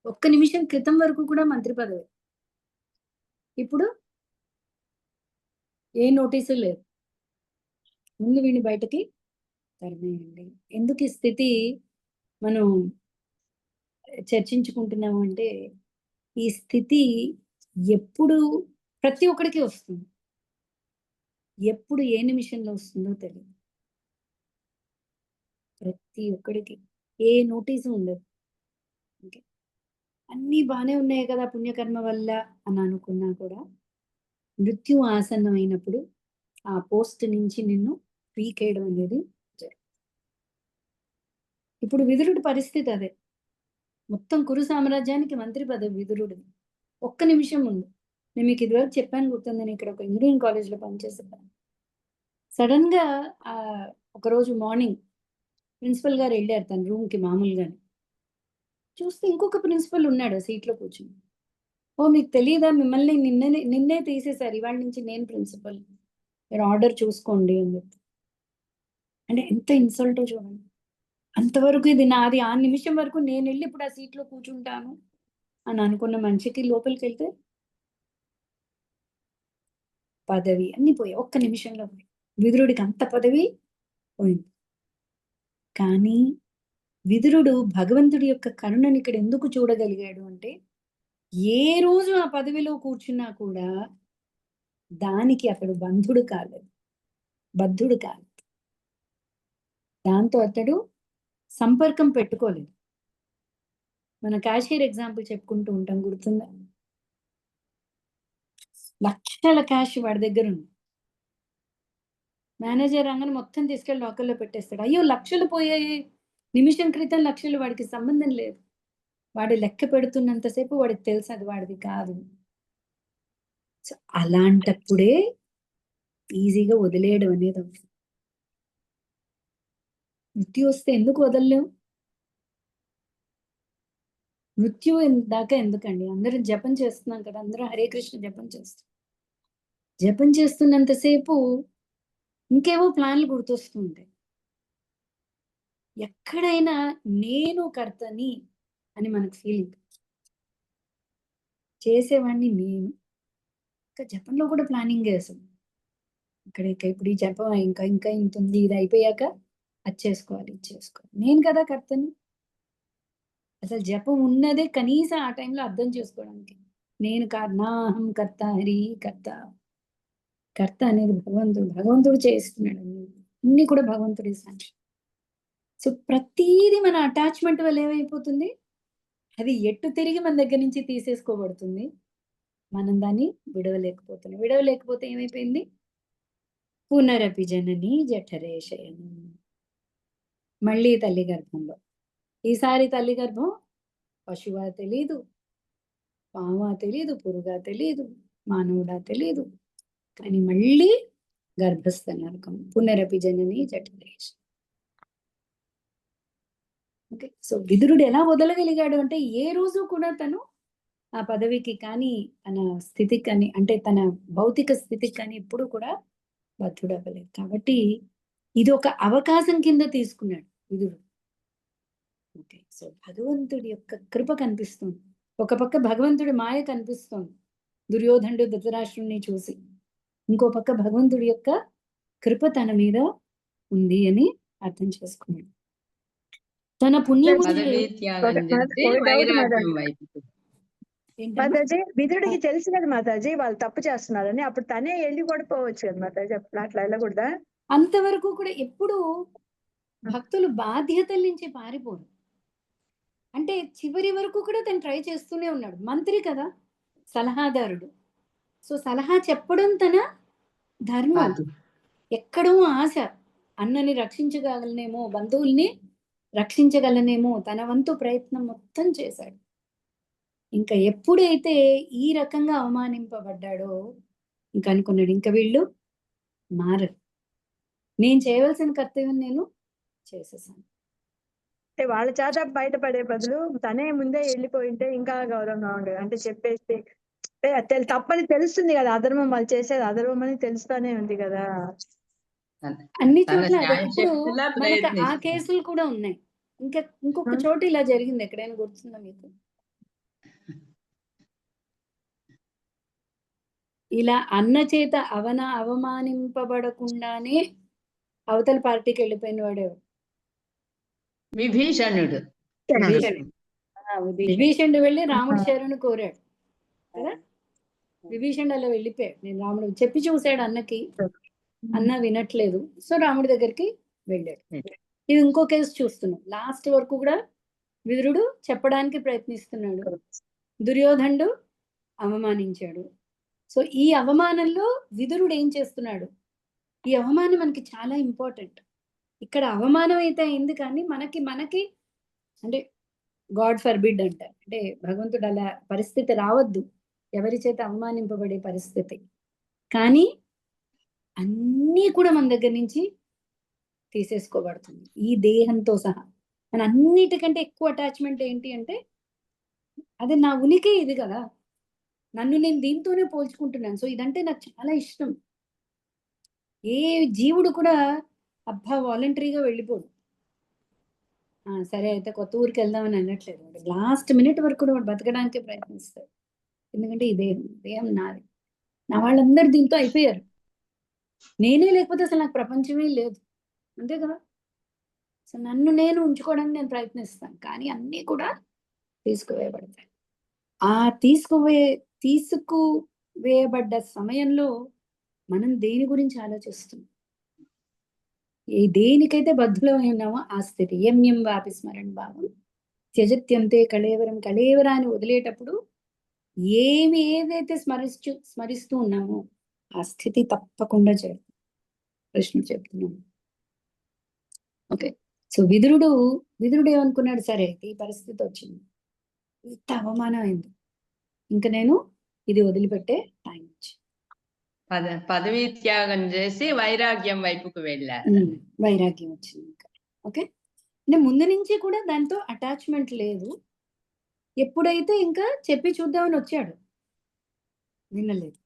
ఒక్క నిమిషం క్రితం వరకు కూడా మంత్రి పదవి. ఇప్పుడు ఏ నోటీసు లేదు. ముందు వీడిని బయటకి తరిమేయండి. ఎందుకు ఈ స్థితి మనం చర్చించుకుంటున్నాము అంటే, ఈ స్థితి ఎప్పుడు ప్రతి ఒక్కడికి వస్తుంది, ఎప్పుడు ఏ నిమిషంలో వస్తుందో తెలియదు. ప్రతి ఒక్కడికి ఏ నోటీసు ఉండదు. ఓకే, అన్నీ బానే ఉన్నాయి కదా పుణ్యకర్మ వల్ల అని అనుకున్నా కూడా మృత్యు ఆసన్నమైనప్పుడు ఆ పోస్ట్ నుంచి నిన్ను పీకేయడం అనేది జరుగుతుంది. ఇప్పుడు విదురుడి పరిస్థితి అదే. మొత్తం కురు సామ్రాజ్యానికి మంత్రి పదవి విదురుడిది. ఒక్క నిమిషం ముందు నేను మీకు ఇదివరకు చెప్పాను గుర్తుంది, నేను ఇక్కడ ఒక ఇంజనీరింగ్ కాలేజ్లో పనిచేసేదాన్ని. సడన్ గా ఒకరోజు మార్నింగ్ ప్రిన్సిపల్ గారు వెళ్ళారు తన రూమ్కి మామూలుగానే. చూస్తే ఇంకొక ప్రిన్సిపల్ ఉన్నాడు ఆ సీట్లో కూర్చుని. ఓ మీకు తెలియదా, మిమ్మల్ని నిన్నే తీసేశారు, ఇవాళ నుంచి నేను ప్రిన్సిపల్, మీరు ఆర్డర్ చూసుకోండి అని చెప్పి. అంటే ఎంత ఇన్సల్టో చూడండి. అంతవరకు ఇది నాది, ఆ నిమిషం వరకు నేను వెళ్ళి ఇప్పుడు ఆ సీట్లో కూర్చుంటాను అని అనుకున్న మనిషికి లోపలికి వెళ్తే పదవి అన్ని పోయాయి, ఒక్క నిమిషంలో పోయి. విదురుడికి అంత పదవి పోయింది. కానీ విదురుడు భగవంతుడి యొక్క కరుణని ఇక్కడ ఎందుకు చూడగలిగాడు అంటే, ఏ రోజు ఆ పదవిలో కూర్చున్నా కూడా దానికి అతడు బద్ధుడు కాలేదు. దాంతో అతడు సంపర్కం పెట్టుకోలేదు. మన క్యాషియర్ ఎగ్జాంపుల్ చెప్పుకుంటూ ఉంటాం, గుర్తుందా? లక్షల క్యాష్ వాడి దగ్గర ఉంది. మేనేజర్ రంగని మొత్తం తీసుకెళ్ళి లాకర్లో పెట్టేస్తాడు. అయ్యో లక్షలు పోయాయి, నిమిషం క్రితం లక్షలు, వాడికి సంబంధం లేదు. వాడు లెక్క పెడుతున్నంతసేపు వాడికి తెలుసు అది వాడిది కాదు. సో అలాంటప్పుడే ఈజీగా వదిలేయడం అనేది అవుతుంది. మృత్యు వస్తే ఎందుకు వదలలేవు? మృత్యు దాకా ఎందుకండి? అందరం జపం చేస్తున్నాం కదా, అందరం హరే కృష్ణ జపం చేస్తాం. జపం చేస్తున్నంతసేపు ఇంకేవో ప్లాన్లు గుర్తొస్తూ ఉంటాయి. ఎక్కడైనా నేను కర్తని అని మనకు ఫీలింగ్, చేసేవాడిని నేను. ఇంకా జపంలో కూడా ప్లానింగ్ చేస్తాం. ఇక్కడ ఇప్పుడు ఈ జపం ఇంకా ఇంకా ఇంత ఉంది, ఇది అయిపోయాక అది చేసుకోవాలి, ఇది చేసుకోవాలి, నేను కదా కర్తని. అసలు జపం ఉన్నదే కనీసం ఆ టైంలో అర్థం చేసుకోవడానికి. నేను నాహం కర్త హరి కర్త అనేది భగవంతుడు చేస్తున్నాడు. అన్ని కూడా భగవంతుడి సాక్షి. సో ప్రతీది మన అటాచ్మెంట్ వల్ల ఏమైపోతుంది, అది ఎట్టు తిరిగి మన దగ్గర నుంచి తీసేసుకోబడుతుంది. మనం దాన్ని విడవలేకపోతే ఏమైపోయింది, పునరపి జనని జఠరే శయనం. మళ్ళీ తల్లి గర్భంలో. ఈసారి తల్లి గర్భం పశువా తెలీదు, పామా తెలీదు, పురుగా తెలీదు, మానవుడా తెలీదు, కానీ మళ్ళీ గర్భస్థ నరకం. పునరపి జనని జఠరే. ఓకే, సో విదురుడు ఎలా వదలగలిగాడు అంటే, ఏ రోజు కూడా తను ఆ పదవికి కానీ తన స్థితికి కానీ, అంటే తన భౌతిక స్థితికి కానీ ఎప్పుడు కూడా బద్ధుడవ్వలేదు. కాబట్టి ఇది ఒక అవకాశం కింద తీసుకున్నాడు విదురుడు. ఓకే, సో భగవంతుడి యొక్క కృప కనిపిస్తుంది. ఒక పక్క భగవంతుడి మాయ కనిపిస్తుంది దుర్యోధనుడు ధృతరాష్ట్రుడిని చూసి, ఇంకో పక్క భగవంతుడి యొక్క కృప తన మీద ఉంది అని అర్థం చేసుకున్నాడు. తన పుణ్యముని పదవీ త్యాగం చేసి వైరాగ్యం వైపు. మాతాజీ, విదురుడికి తెలుసు కదా మాతాజీ వాళ్ళు తప్పు చేస్తున్నారని, అప్పుడు తనే వెళ్ళి పడిపోవచ్చు కదా మాతాజీ, అట్లా వెళ్ళకూడదా? అంతవరకు కూడా ఎప్పుడు భక్తులు బాధ్యతల నుంచి పారిపోరు. అంటే చివరి వరకు కూడా తను ట్రై చేస్తూనే ఉన్నాడు. మంత్రి కదా, సలహాదారుడు. సో సలహా చెప్పడం తన ధర్మం. ఎక్కడో ఆశ, అన్నని రక్షించగలనేమో, బంధువుల్ని రక్షించగలనేమో, తన వంతు ప్రయత్నం మొత్తం చేశాడు. ఇంకా ఎప్పుడైతే ఈ రకంగా అవమానింపబడ్డాడో ఇంకా అనుకున్నాడు, ఇంకా వీళ్ళు మారరు, నేను చేయవలసిన కర్తవ్యం నేను చేసేసాను. అంటే వాళ్ళ చేత బయటపడే బదులు తనే ముందే వెళ్ళిపోయింటే ఇంకా గౌరవంగా ఉండేది. అంటే చెప్పేసి తప్పని తెలుస్తుంది కదా, అధర్మం వాళ్ళు చేసేది అధర్మం అని తెలుస్తానే ఉంది కదా. అన్ని చోట్ల మనకు ఆ కేసులు కూడా ఉన్నాయి. ఇంకొక చోట ఇలా జరిగింది, ఎక్కడైనా గుర్తుందా మీకు? ఇలా అన్న చేత అవమానింపబడకుండానే అవతల పార్టీకి వెళ్ళిపోయిన వాడే విభీషణుడు. విభీషణుడు వెళ్ళి రాముడి శరణు కోరాడు కదా. విభీషణుడు అలా వెళ్ళిపోయాడు, నేను రాముడు చెప్పి చూశాడు అన్నకి, అన్న వినట్లేదు, సో రాముడి దగ్గరికి వెళ్ళాడు. ఇది ఇంకో కేసు చూస్తున్నాం. లాస్ట్ వరకు కూడా విదురుడు చెప్పడానికి ప్రయత్నిస్తున్నాడు, దుర్యోధనుడు అవమానించాడు. సో ఈ అవమానంలో విదురుడు ఏం చేస్తున్నాడు? ఈ అవమానం మనకి చాలా ఇంపార్టెంట్. ఇక్కడ అవమానం అయితే అయింది, కానీ మనకి అంటే గాడ్ ఫర్బిడ్ అంటారు, అంటే భగవంతుడు అలా పరిస్థితి రావద్దు, ఎవరి చేత అవమానింపబడే పరిస్థితి. కానీ అన్నీ కూడా మన దగ్గర నుంచి తీసేసుకోబడుతుంది, ఈ దేహంతో సహా. మన అన్నిటికంటే ఎక్కువ అటాచ్మెంట్ ఏంటి అంటే, అదే నా ఉనికి ఇది కదా, నన్ను నేను దీంతోనే పోల్చుకుంటున్నాను. సో ఇదంటే నాకు చాలా ఇష్టం. ఏ జీవుడు కూడా అబ్బా వాలంటరీగా వెళ్ళిపోడు. సరే అయితే కొత్త ఊరికి వెళ్దామని అనట్లేదు. లాస్ట్ మినిట్ వరకు కూడా వాడు బతకడానికే ప్రయత్నిస్తాడు. ఎందుకంటే ఈ దేహం నాది. నా వాళ్ళందరూ దీంతో అయిపోయారు. నేనే లేకపోతే అసలు నాకు ప్రపంచమే లేదు, అంతే కదా. సో నన్ను నేను ఉంచుకోవడానికి నేను ప్రయత్నిస్తాను, కానీ అన్నీ కూడా తీసుకువేయబడతాయి. ఆ తీసుకువేయబడ్డ సమయంలో మనం దేని గురించి ఆలోచిస్తున్నాం? ఏ దేనికైతే బద్ధులమై ఉన్నామో ఆ స్థితి. ఎం వాపి స్మరణ భావం త్యజత్యంతే కళేవరం. కళేవరాన్ని వదిలేటప్పుడు ఏదైతే స్మరిస్తూ ఉన్నామో ఆ స్థితి తప్పకుండా చేరుతుంది, కృష్ణుడు చెప్తున్నాడు. ఓకే, సో విదురుడు ఏమనుకున్నాడు? సరే ఈ పరిస్థితి వచ్చింది, ఇంత అవమానం అయింది, ఇంకా నేను ఇది వదిలిపెట్టే టైం వచ్చింది. పదవి త్యాగం చేసి వైరాగ్యం వైపుకు వెళ్ళారు. వైరాగ్యం వచ్చింది ఇంకా. ఓకే, అంటే ముందు నుంచి కూడా దాంతో అటాచ్మెంట్ లేదు. ఎప్పుడైతే ఇంకా చెప్పి చూద్దామని వచ్చాడు, వినలేదు.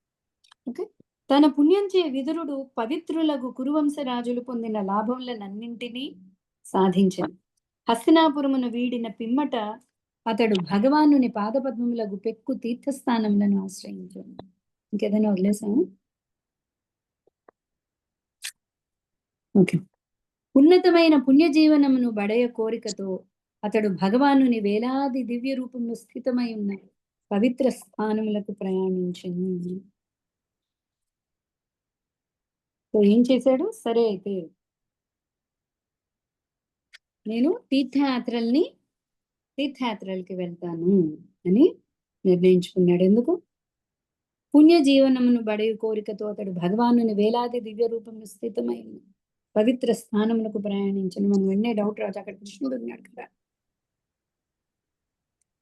ఓకే, తన పుణ్యంచే విదురుడు పవిత్రులకు కురువంశరాజులు పొందిన లాభములనన్నింటినీ సాధించాను. హస్తినాపురమును వీడిన పిమ్మట అతడు భగవానుని పాదపద్మములకు పెక్కు తీర్థస్థానములను ఆశ్రయించాడు. ఇంకేదైనా వదిలేసాము? ఓకే, ఉన్నతమైన పుణ్యజీవనమును బడయ కోరికతో అతడు భగవానుని వేలాది దివ్య రూపంలో స్థితమై ఉన్న పవిత్ర స్థానములకు ప్రయాణించను. సో ఏం చేశాడు? సరే అయితే నేను తీర్థయాత్రలకి వెళ్తాను అని నిర్ణయించుకున్నాడు. ఎందుకు? పుణ్యజీవనమును బడయ కోరికతో అతడు భగవానుని వేలాది దివ్య రూపంలో స్థితమై ఉన్న పవిత్ర స్థానములకు ప్రయాణించను. మనం వెంటనే డౌట్ రావచ్చు, అక్కడ కృష్ణుడు ఉన్నాడు కదా.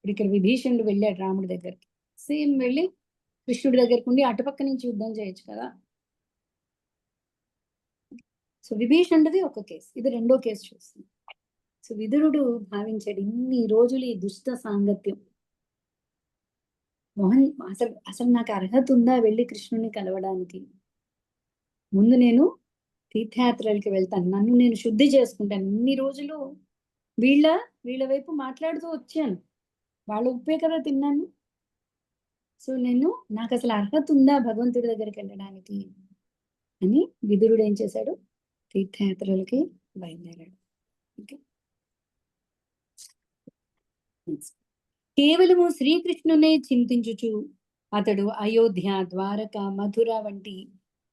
ఇక్కడ విభీషణుడు వెళ్ళాడు రాముడి దగ్గరికి, సేమ్ వెళ్ళి కృష్ణుడి దగ్గరికి ఉండి అటుపక్క నుంచి యుద్ధం చేయొచ్చు కదా. సో విభీషణుడిది ఒక కేసు, ఇది రెండో కేసు చూస్తుంది. సో విదురుడు భావించాడు, ఇన్ని రోజులు ఈ దుష్ట సాంగత్యం, అసలు నాకు అర్హత ఉందా వెళ్ళి కృష్ణుని కలవడానికి? ముందు నేను తీర్థయాత్రలకి వెళ్తాను, నన్ను నేను శుద్ధి చేసుకుంటాను. ఇన్ని రోజులు వీళ్ళ వైపు మాట్లాడుతూ వచ్చాను, వాళ్ళ ఉప్పే కదా తిన్నాను. సో నాకు అసలు అర్హత ఉందా భగవంతుడి దగ్గరికి వెళ్ళడానికి అని విదురుడు ఏం చేశాడు? తీర్థయాత్రలకి బయలుదేరాడు. ఓకే, కేవలము శ్రీకృష్ణునే చింతించుచు అతడు అయోధ్య, ద్వారక, మధుర వంటి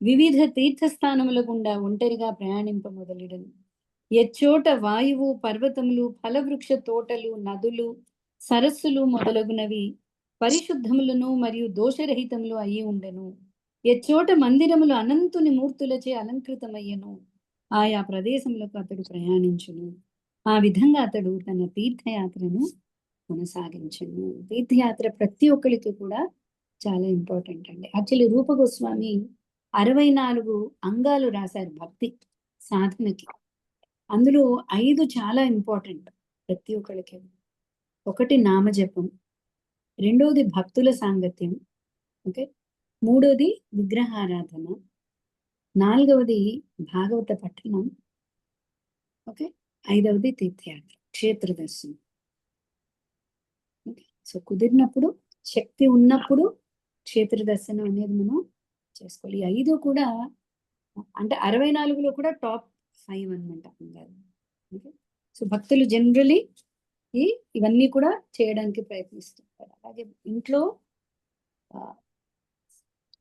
వివిధ తీర్థస్థానముల గుండా ఒంటరిగా ప్రయాణింప మొదలెడను. ఎచ్చోట వాయువు, పర్వతములు, ఫలవృక్ష తోటలు, నదులు, సరస్సులు మొదలగునవి పరిశుద్ధములను మరియు దోషరహితములు అయి ఉండెను. ఎచ్చోట మందిరములు అనంతుని మూర్తులచే అలంకృతమయ్యను. ఆయా ప్రదేశములకు అతడు ప్రయాణించును. ఆ విధంగా అతడు తన తీర్థయాత్రను కొనసాగించను. తీర్థయాత్ర ప్రతి ఒక్కరికి కూడా చాలా ఇంపార్టెంట్ అండి. యాక్చువల్లీ రూప గోస్వామి 64 అంగాలు రాశారు భక్తి సాధనకి. అందులో 5 చాలా ఇంపార్టెంట్ ప్రతి ఒక్కరికి. ఒకటి నామజపం, రెండోది భక్తుల సాంగత్యం, ఓకే, మూడోది విగ్రహారాధన, నాలుగవది భాగవత పఠనం, ఓకే, ఐదవది తీర్థయాత్ర, క్షేత్ర దర్శనం. ఓకే, సో కుదిరినప్పుడు, శక్తి ఉన్నప్పుడు క్షేత్ర దర్శనం అనేది మనం చేసుకోవాలి. ఈ 5 కూడా అంటే 64లో కూడా టాప్ 5 అనమాట. ఓకే, సో భక్తులు జనరలీ ఇవన్నీ కూడా చేయడానికి ప్రయత్నిస్తుంటారు. అలాగే ఇంట్లో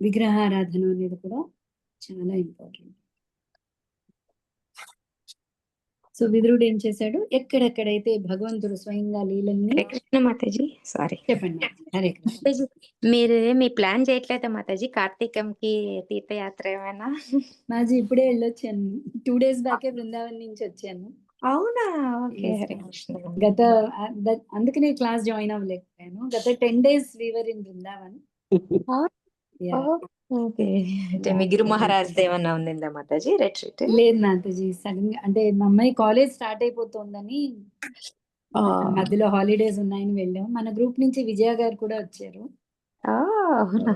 విగ్రహారాధన అనేది కూడా చాలా ఇంపార్టెంట్. సో విదురుడు ఏం చేశాడు, ఎక్కడెక్కడైతే భగవంతుడు స్వయంగా లీలల్ని హరే కృష్ణ మాతాజీ, సారీ చెప్పండి. హరే కృష్ణ. మాతాజీ, మీ ప్లాన్ చేయట్లేదా మాతాజీ కార్తీకంకి తీర్థయాత్ర ఏమైనా? మాజీ ఇప్పుడే వెళ్ళొచ్చాను, 2 days బ్యాకే బృందావన్ నుంచి వచ్చాను. అవునా? Okay, Yes, Hare ma'am. Krishna. గత అందుకనే క్లాస్ జాయిన్ అవ్వలేకపోయాను. గత 10 days వీవర్ ఇన్ బృందావన్. ఓకే, అంటే మీ గిరి మహారాజ్ ఏమన్నా ఉందా మాతాజీ రెట్రీట్? లేదు మాతాజీ, సడన్ గా అంటే మా అమ్మాయి కాలేజ్ స్టార్ట్ అయిపోతుందని మధ్యలో హాలిడేస్ ఉన్నాయని వెళ్ళాం. మన గ్రూప్ నుంచి విజయ గారు కూడా వచ్చారు. అవునా?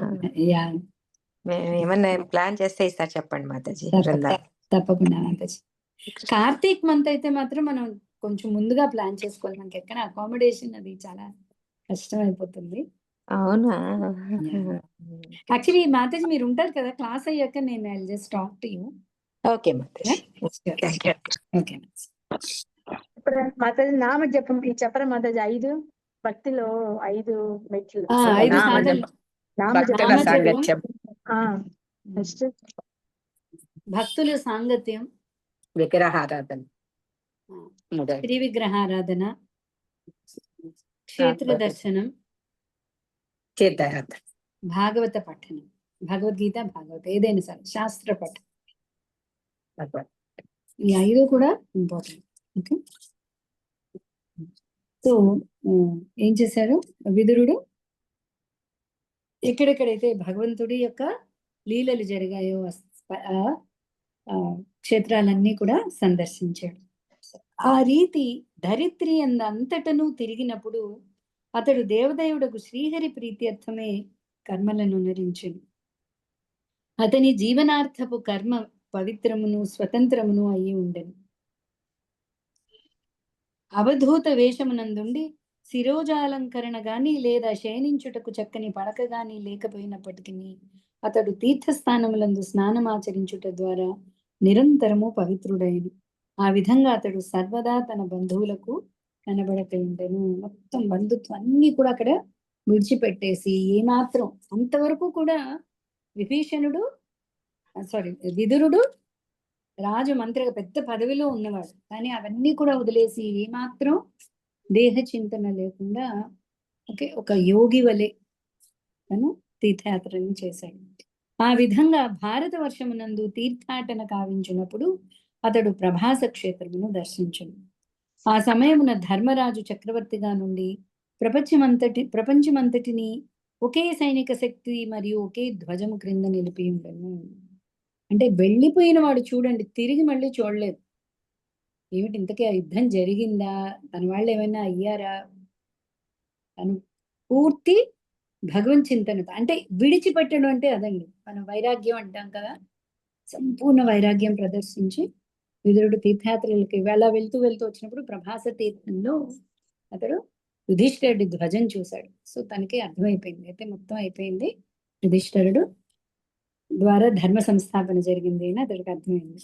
యా, ఏమన్నా ప్లాన్ చేస్తే ఇస్తారు చెప్పండి మాతాజీ. తప్పకుండా మాతాజీ. కార్తీక్ మంత్ అయితే మాత్రం మనం కొంచెం ముందుగా ప్లాన్ చేసుకోవాలి. మనకి ఎక్కడ అకామిడేషన్ అది చాలా కష్టం అయిపోతుంది. అవునా? యాక్చువల్లీ మాతాజీ మీరు ఉంటారు కదా, క్లాస్ అయ్యాక నేను I just talk to you. Okay Mataji. Okay. ఇప్పుడు మాతాజీ నామ జపం చెప్పరా మాతాజీ? 5 భక్తిలో 5 మెట్లు. 5 నామ సాధనలు. భక్తుల నామ సాంగత్యం, నెక్స్ట్ భక్తుల సాంగత్యం, విగ్రహారాధన, శ్రీ విగ్రహారాధన, క్షేత్ర దర్శనం, తీర్థయాత్ర, భాగవత పఠనం, భగవద్గీత భాగవత ఏదైనా సరే శాస్త్ర పఠనం, ఈ 5 కూడా ఇంపార్టెంట్. ఓకే, సో ఏం చేశారు విదురుడు, ఎక్కడెక్కడైతే భగవంతుడి యొక్క లీలలు జరిగాయో క్షేత్రాలన్నీ కూడా సందర్శించాడు. ఆ రీతి ధరిత్రి అంతటను తిరిగినప్పుడు అతడు దేవదేవుడకు శ్రీహరి ప్రీత్యర్థమే కర్మలను నరించును. అతని జీవనార్థపు కర్మ పవిత్రమును స్వతంత్రమును అయి ఉండెను. అవధూత వేషమునందుండి శిరోజాలంకరణ గాని లేదా శయనించుటకు చక్కని పడక గాని లేకపోయినప్పటికీ అతడు తీర్థస్థానములందు స్నానమాచరించుట ద్వారా నిరంతరము పవిత్రుడైను. ఆ విధంగా అతడు సర్వదా తన బంధువులకు కనబడకుండెను. మొత్తం బంధుత్వం అన్ని కూడా అక్కడ విడిచిపెట్టేసి ఏమాత్రం అంతవరకు కూడా విదురుడు రాజు మంత్రిగా పెద్ద పదవిలో ఉన్నవాడు, కానీ అవన్నీ కూడా వదిలేసి ఏమాత్రం దేహ చింతన లేకుండా ఒక యోగి వలె తను తీర్థయాత్రని చేశాడు. ఆ విధంగా భారత వర్షమునందు తీర్థాటన కావించినప్పుడు అతడు ప్రభాస క్షేత్రమును దర్శించును. ఆ సమయమున ధర్మరాజు చక్రవర్తిగా నుండి ప్రపంచమంతటిని ఒకే సైనిక శక్తి మరియు ఒకే ధ్వజము క్రింద నిలిపి ఉండను. అంటే వెళ్ళిపోయిన వాడు చూడండి, తిరిగి మళ్ళీ చూడలేదు. ఏమిటి ఇంతకీ ఆ యుద్ధం జరిగిందా, తన వాళ్ళు ఏమైనా అయ్యారా, తను పూర్తి భగవన్ చింతనతో, అంటే విడిచిపెట్టడం అంటే అదండి, మనం వైరాగ్యం అంటాం కదా, సంపూర్ణ వైరాగ్యం ప్రదర్శించి విదురుడు తీర్థయాత్రలకి అలా వెళ్తూ వచ్చినప్పుడు ప్రభాస తీర్థంలో అతడు యుధిష్ఠిరుడి ధ్వజం చూశాడు. సో తనకి అర్థమైపోయింది, అయితే మొత్తం అయిపోయింది, యుధిష్ఠిరుడు ద్వారా ధర్మ సంస్థాపన జరిగింది అని అతడికి అర్థమైంది.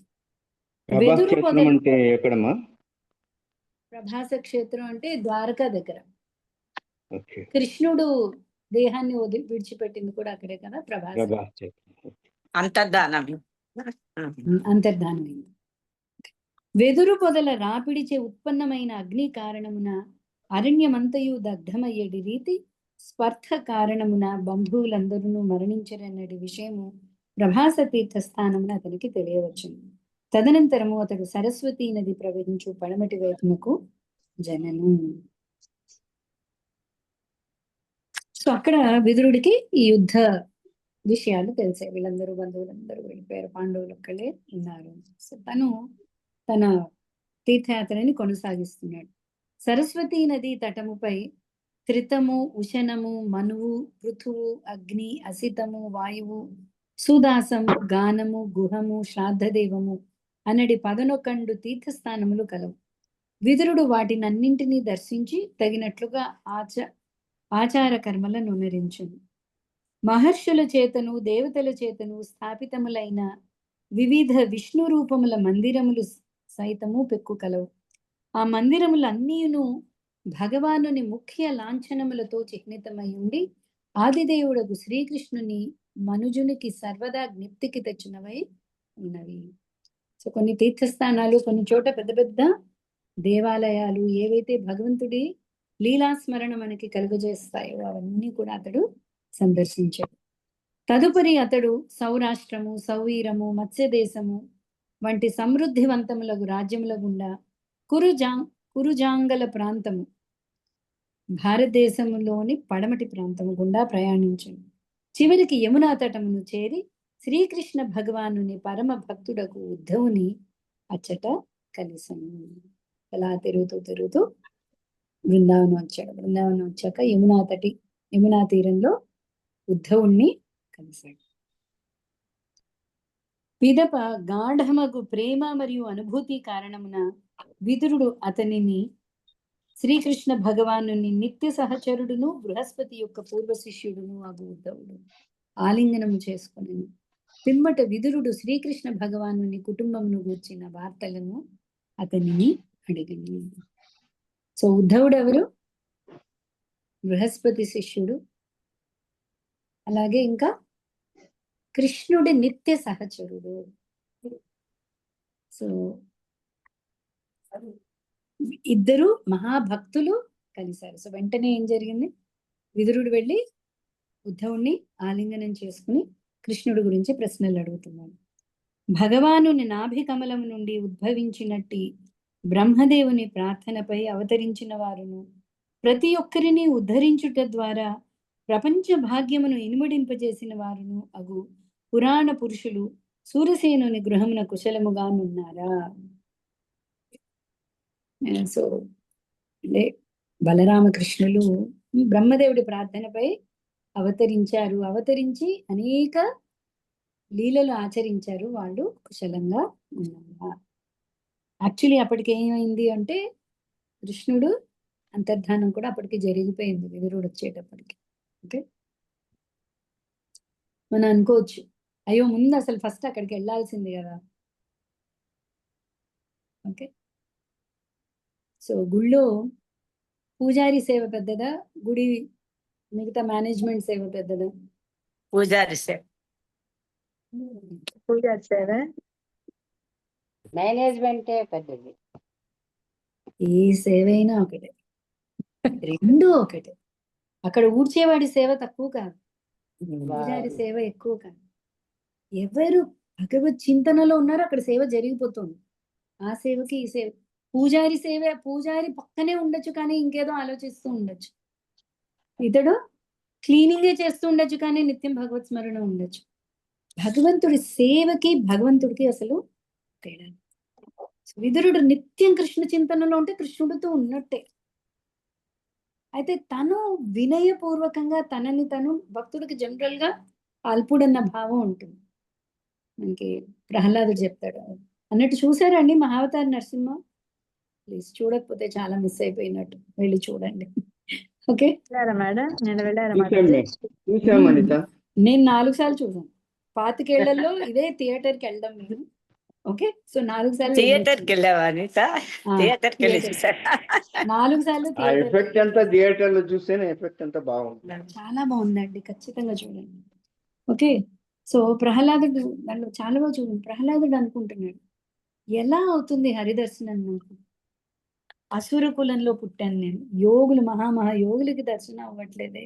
ప్రభాస క్షేత్రం అంటే ద్వారకా దగ్గర. కృష్ణుడు దేహాన్ని విడిచిపెట్టింది కూడా అక్కడే కదా, ప్రభాస అంతర్ధానమైంది. వెదురు పొదల రాపిడిచే ఉత్పన్నమైన అగ్ని కారణమున అరణ్యమంతయు దగ్ధమయ్యేటి రీతి స్పర్ధ కారణమున బంధువులందరూ మరణించరన్నటి విషయము ప్రభాస తీర్థస్థానమున అతనికి తెలియవచ్చును. తదనంతరము అతడు సరస్వతీ నది ప్రవహించు పడమటి వైపునకు జనను. సో అక్కడ విదురుడికి ఈ యుద్ధ విషయాలు తెలిసాయి. వీళ్ళందరూ బంధువులందరూ వెళ్ళిపోయారు, పాండవులు ఒక్కళ్ళే ఉన్నారు. సో తను తన తీర్థయాత్రని కొనసాగిస్తున్నాడు. సరస్వతీ నది తటముపై త్రితము, ఉశనము, మనువు, పృథువు, అగ్ని, అసితము, వాయువు, సుదాసము, గానము, గుహము, శ్రాద్ధదేవము అనడి 11 తీర్థస్థానములు కలవు. విదురుడు వాటినన్నింటినీ దర్శించి తగినట్లుగా ఆచార కర్మలను అనుసరించును. మహర్షుల చేతను దేవతల చేతను స్థాపితములైన వివిధ విష్ణు రూపముల మందిరములు సైతము పెక్కు కలవు. ఆ మందిరములన్నీయును భగవానుని ముఖ్య లాంఛనములతో చిహ్నితమై ఉండి ఆదిదేవుడకు శ్రీకృష్ణుని మనుజునికి సర్వదా జ్ఞప్తికి తెచ్చినవై ఉన్నవి. సో కొన్ని తీర్థస్థానాలు, కొన్ని చోట పెద్ద పెద్ద దేవాలయాలు ఏవైతే భగవంతుడి లీలాస్మరణ మనకి కలుగజేస్తాయో అవన్నీ కూడా అతడు సందర్శించాడు. తదుపరి అతడు సౌరాష్ట్రము, సౌవీరము, మత్స్యదేశము వంటి సమృద్ధివంతములకు రాజ్యముల గుండా కురుజాంగల ప్రాంతము, భారతదేశంలోని పడమటి ప్రాంతము గుండా ప్రయాణించింది. చివరికి యమునా తటమును చేరి శ్రీకృష్ణ భగవానుని పరమ భక్తుడకు ఉద్ధవుని అచ్చట కలిసను. అలా తిరుగుతూ బృందావనం వచ్చాడు. బృందావనం వచ్చాక యమునా తీరంలో ఉద్ధవుణ్ణి కలిశాడు. పిదప గాఢమగు ప్రేమ మరియు అనుభూతి కారణమున విదురుడు అతనిని శ్రీకృష్ణ భగవాను నిత్య సహచరుడును బృహస్పతి యొక్క పూర్వ శిష్యుడును అగు ఉద్ధవుడు ఆలింగనము చేసుకుని పిమ్మట విదురుడు శ్రీకృష్ణ భగవాను కుటుంబమును గూర్చిన వార్తలను అతనిని అడిగింది. సో ఉద్ధవుడు ఎవరు? బృహస్పతి శిష్యుడు. అలాగే ఇంకా కృష్ణుడి నిత్య సహచరుడు. సో ఇద్దరు మహాభక్తులు కలిశారు. సో వెంటనే ఏం జరిగింది? విదురుడు వెళ్ళి ఉద్ధవుణ్ణి ఆలింగనం చేసుకుని కృష్ణుడి గురించి ప్రశ్నలు అడుగుతున్నాడు. భగవానుని నాభి కమలము నుండి ఉద్భవించినట్టి బ్రహ్మదేవుని ప్రార్థనపై అవతరించిన వారును ప్రతి ఒక్కరిని ఉద్ధరించుట ద్వారా ప్రపంచ భాగ్యమును ఇనుమడింపజేసిన వారును అగు పురాణ పురుషులు సూరసేనుని గృహమున కుశలముగానున్నారా? సో అంటే బలరామకృష్ణులు బ్రహ్మదేవుడి ప్రార్థనపై అవతరించి అనేక లీలలు ఆచరించారు. వాళ్ళు కుశలంగా ఉన్నారా? యాక్చువల్లీ అప్పటికి ఏమైంది అంటే కృష్ణుడు అంతర్ధానం కూడా అప్పటికి జరిగిపోయింది విదురుడు వచ్చేటప్పటికి. ఓకే, మనం అనుకోవచ్చు అయ్యో ముందు అసలు ఫస్ట్ అక్కడికి వెళ్ళాల్సింది కదా. ఓకే, సో గుళ్ళో పూజారి సేవ పెద్దదా, గుడి మిగతా మేనేజ్మెంట్ సేవ పెద్దదా? పూజారి సేవ. పూజారి సేవ మేనేజ్మెంటే పెద్దది. ఏ సేవ అయినా ఒకటే, రెండు ఒకటే. అక్కడ ఊడ్చేవాడి సేవ తక్కువ కాదు, పూజారి సేవ ఎక్కువ కాదు. ఎవరు భగవత్ చింతనలో ఉన్నారో అక్కడ సేవ జరిగిపోతుంది. ఆ సేవకి ఈ సేవ. పూజారి సేవ, పూజారి పక్కనే ఉండొచ్చు కానీ ఇంకేదో ఆలోచిస్తూ ఉండొచ్చు. ఇతడు క్లీనింగే చేస్తూ ఉండొచ్చు కానీ నిత్యం భగవత్ స్మరణ ఉండొచ్చు. భగవంతుడి సేవకి భగవంతుడికి అసలు తేడా. విదురుడు నిత్యం కృష్ణ చింతనలో ఉంటే కృష్ణుడితో ఉన్నట్టే. అయితే తను వినయపూర్వకంగా తనని తను భక్తుడికి జనరల్ గా అల్పుడన్న భావం ఉంటుంది. మనకి ప్రహ్లాదుడు చెప్తాడు అన్నట్టు. చూసారండి మహావతార నరసింహ? ప్లీజ్ చూడకపోతే చాలా మిస్ అయిపోయినట్టు, వెళ్ళి చూడండి. ఓకే, మేడం నేను వెళ్ళారా? చూసాం అనిత. నేను 4 సార్లు చూసాను. 25 ఏళ్లలో ఇదే థియేటర్కి వెళ్ళడం మేము. ఓకే, సో 4 సార్లు థియేటర్కి వెళ్ళావా అనిత? థియేటర్కి వెళ్ళి చూసారా? 4 సార్లు ఆ ఎఫెక్ట్ అంతా థియేటర్ లో చూస్తేనే ఎఫెక్ట్ అంతా బాగుంది. చాలా బాగుందండి, ఖచ్చితంగా చూడండి. ఓకే, సో ప్రహ్లాదుడు దాంట్లో చాలా బాగా చూడండి. ప్రహ్లాదుడు అనుకుంటున్నాడు ఎలా అవుతుంది హరిదర్శనం నాకు? అసుర కులంలో పుట్టాను నేను, యోగులు మహాయోగులకి దర్శనం అవ్వట్లేదే.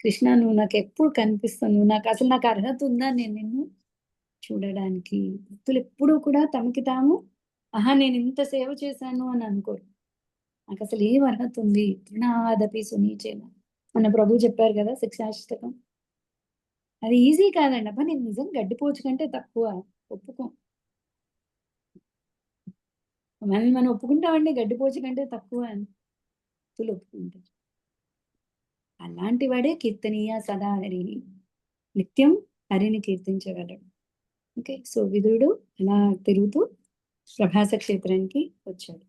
కృష్ణ నువ్వు నాకు ఎప్పుడు కనిపిస్తావు? నాకు అర్హత ఉందా నేను నిన్ను చూడడానికి? భక్తులు ఎప్పుడూ కూడా తమకి తాము నేను ఇంత సేవ చేశాను అని అనుకోరు. నాకు అసలు ఏం అర్హత ఉంది? తృణాదపి సునీచేన మన ప్రభు చెప్పారు కదా శిక్షాష్టకం. అది ఈజీ కాదండి. అబ్బా నేను నిజం గడ్డిపోచు కంటే తక్కువ, ఒప్పుకో. మనం ఒప్పుకుంటామండి గడ్డిపోచు కంటే తక్కువ అని, భక్తులు ఒప్పుకుంటారు. అలాంటి వాడే కీర్తనీయ సదా హరి, నిత్యం హరిని కీర్తించగలడు. ఓకే, సో విదురుడు అలా తిరుగుతూ ప్రభాస క్షేత్రానికి వచ్చాడు.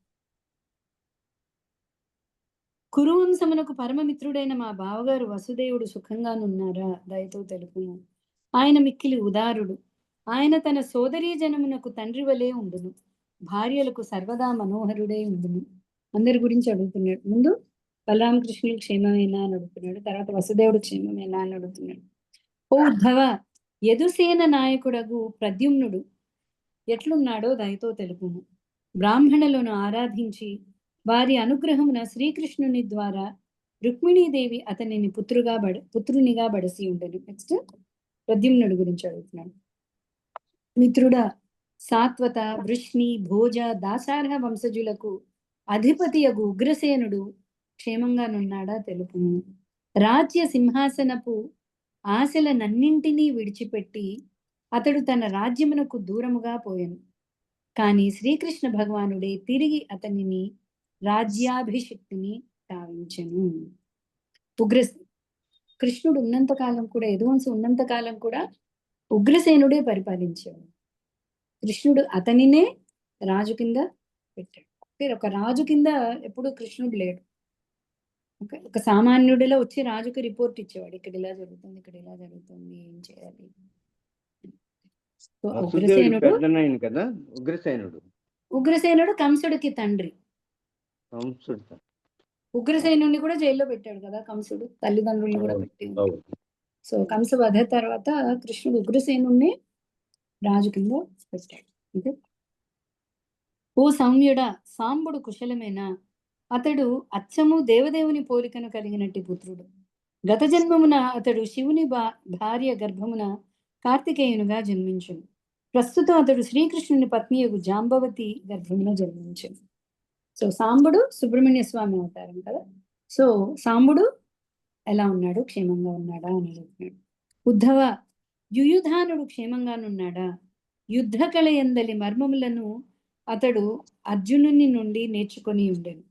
కురువంశమునకు పరమమిత్రుడైన మా బావగారు వసుదేవుడు సుఖంగానున్నారా? దయతో తెలుపును. ఆయన మిక్కిలి ఉదారుడు. ఆయన తన సోదరీ జనమునకు తండ్రి వలె ఉండును. భార్యలకు సర్వదా మనోహరుడై ఉండును. అందరి గురించి అడుగుతున్నాడు. ముందు బలరామకృష్ణులు క్షేమమేనా అని అడుగుతున్నాడు, తర్వాత వసుదేవుడు క్షేమమేనా అని అడుగుతున్నాడు. ఓ ఉద్ధవ, యదుసేన నాయకుడగు ప్రద్యుమ్నుడు ఎట్లున్నాడో దయతో తెలుపుము. బ్రాహ్మణులను ఆరాధించి వారి అనుగ్రహమున శ్రీకృష్ణుని ద్వారా రుక్మిణీదేవి అతనిని పుత్రునిగా బడసి ఉండను. నెక్స్ట్ ప్రద్యుమ్నుడి గురించి అడుగుతున్నాడు. మిత్రుడా, సాత్వత, వృష్ణి, భోజ, దాసార్హ వంశజులకు అధిపతియగు ఉగ్రసేనుడు క్షేమంగానున్నాడా తెలుపుము. రాజ్య సింహాసనపు ఆశలనన్నింటినీ విడిచిపెట్టి అతడు తన రాజ్యమునకు దూరముగా పోయెను. కానీ శ్రీకృష్ణ భగవానుడే తిరిగి అతనిని రాజ్యాభిషిక్తిని కావించెను. కృష్ణుడు ఉన్నంతకాలం కూడా, యదువంశ ఉన్నంతకాలం కూడా ఉగ్రసేనుడే పరిపాలించేవాడు. కృష్ణుడు అతనినే రాజు కింద పెట్టాడు. ఒక రాజు కింద ఎప్పుడు కృష్ణుడు లేడు. ఒక సామాన్యుడిలో వచ్చి రాజుకి రిపోర్ట్ ఇచ్చేవాడు, ఇక్కడ ఇలా జరుగుతుంది, ఇక్కడ ఇలా జరుగుతుంది, ఏం చేయాలి. ఉగ్రసేనుడు కంసుడికి తండ్రి. ఉగ్రసేనుడిని కూడా జైల్లో పెట్టాడు కదా కంసుడు, తల్లిదండ్రుల్ని కూడా పెట్టి. సో కంస వధ తర్వాత కృష్ణుడు ఉగ్రసేనుడిని రాజు కింద పెట్టాడు. ఇదే ఓ సౌమ్యుడా, సాంబుడు కుశలమేనా? అతడు అచ్చము దేవదేవుని పోలికను కలిగినట్టి పుత్రుడు. గత జన్మమున అతడు శివుని భార్య గర్భమున కార్తికేయునుగా జన్మించును. ప్రస్తుతం అతడు శ్రీకృష్ణుని పత్నియగు జాంబవతి గర్భమున జన్మించును. సో సాంబుడు సుబ్రహ్మణ్య స్వామి అవతారం కదా. సో సాంబుడు ఎలా ఉన్నాడు, క్షేమంగా ఉన్నాడా అని అడుగుతున్నాడు. ఉద్ధవ, యుయుధానుడు క్షేమంగానున్నాడా? యుద్ధ కళ ఎందలి మర్మములను అతడు అర్జునుని నుండి నేర్చుకొని ఉండెను.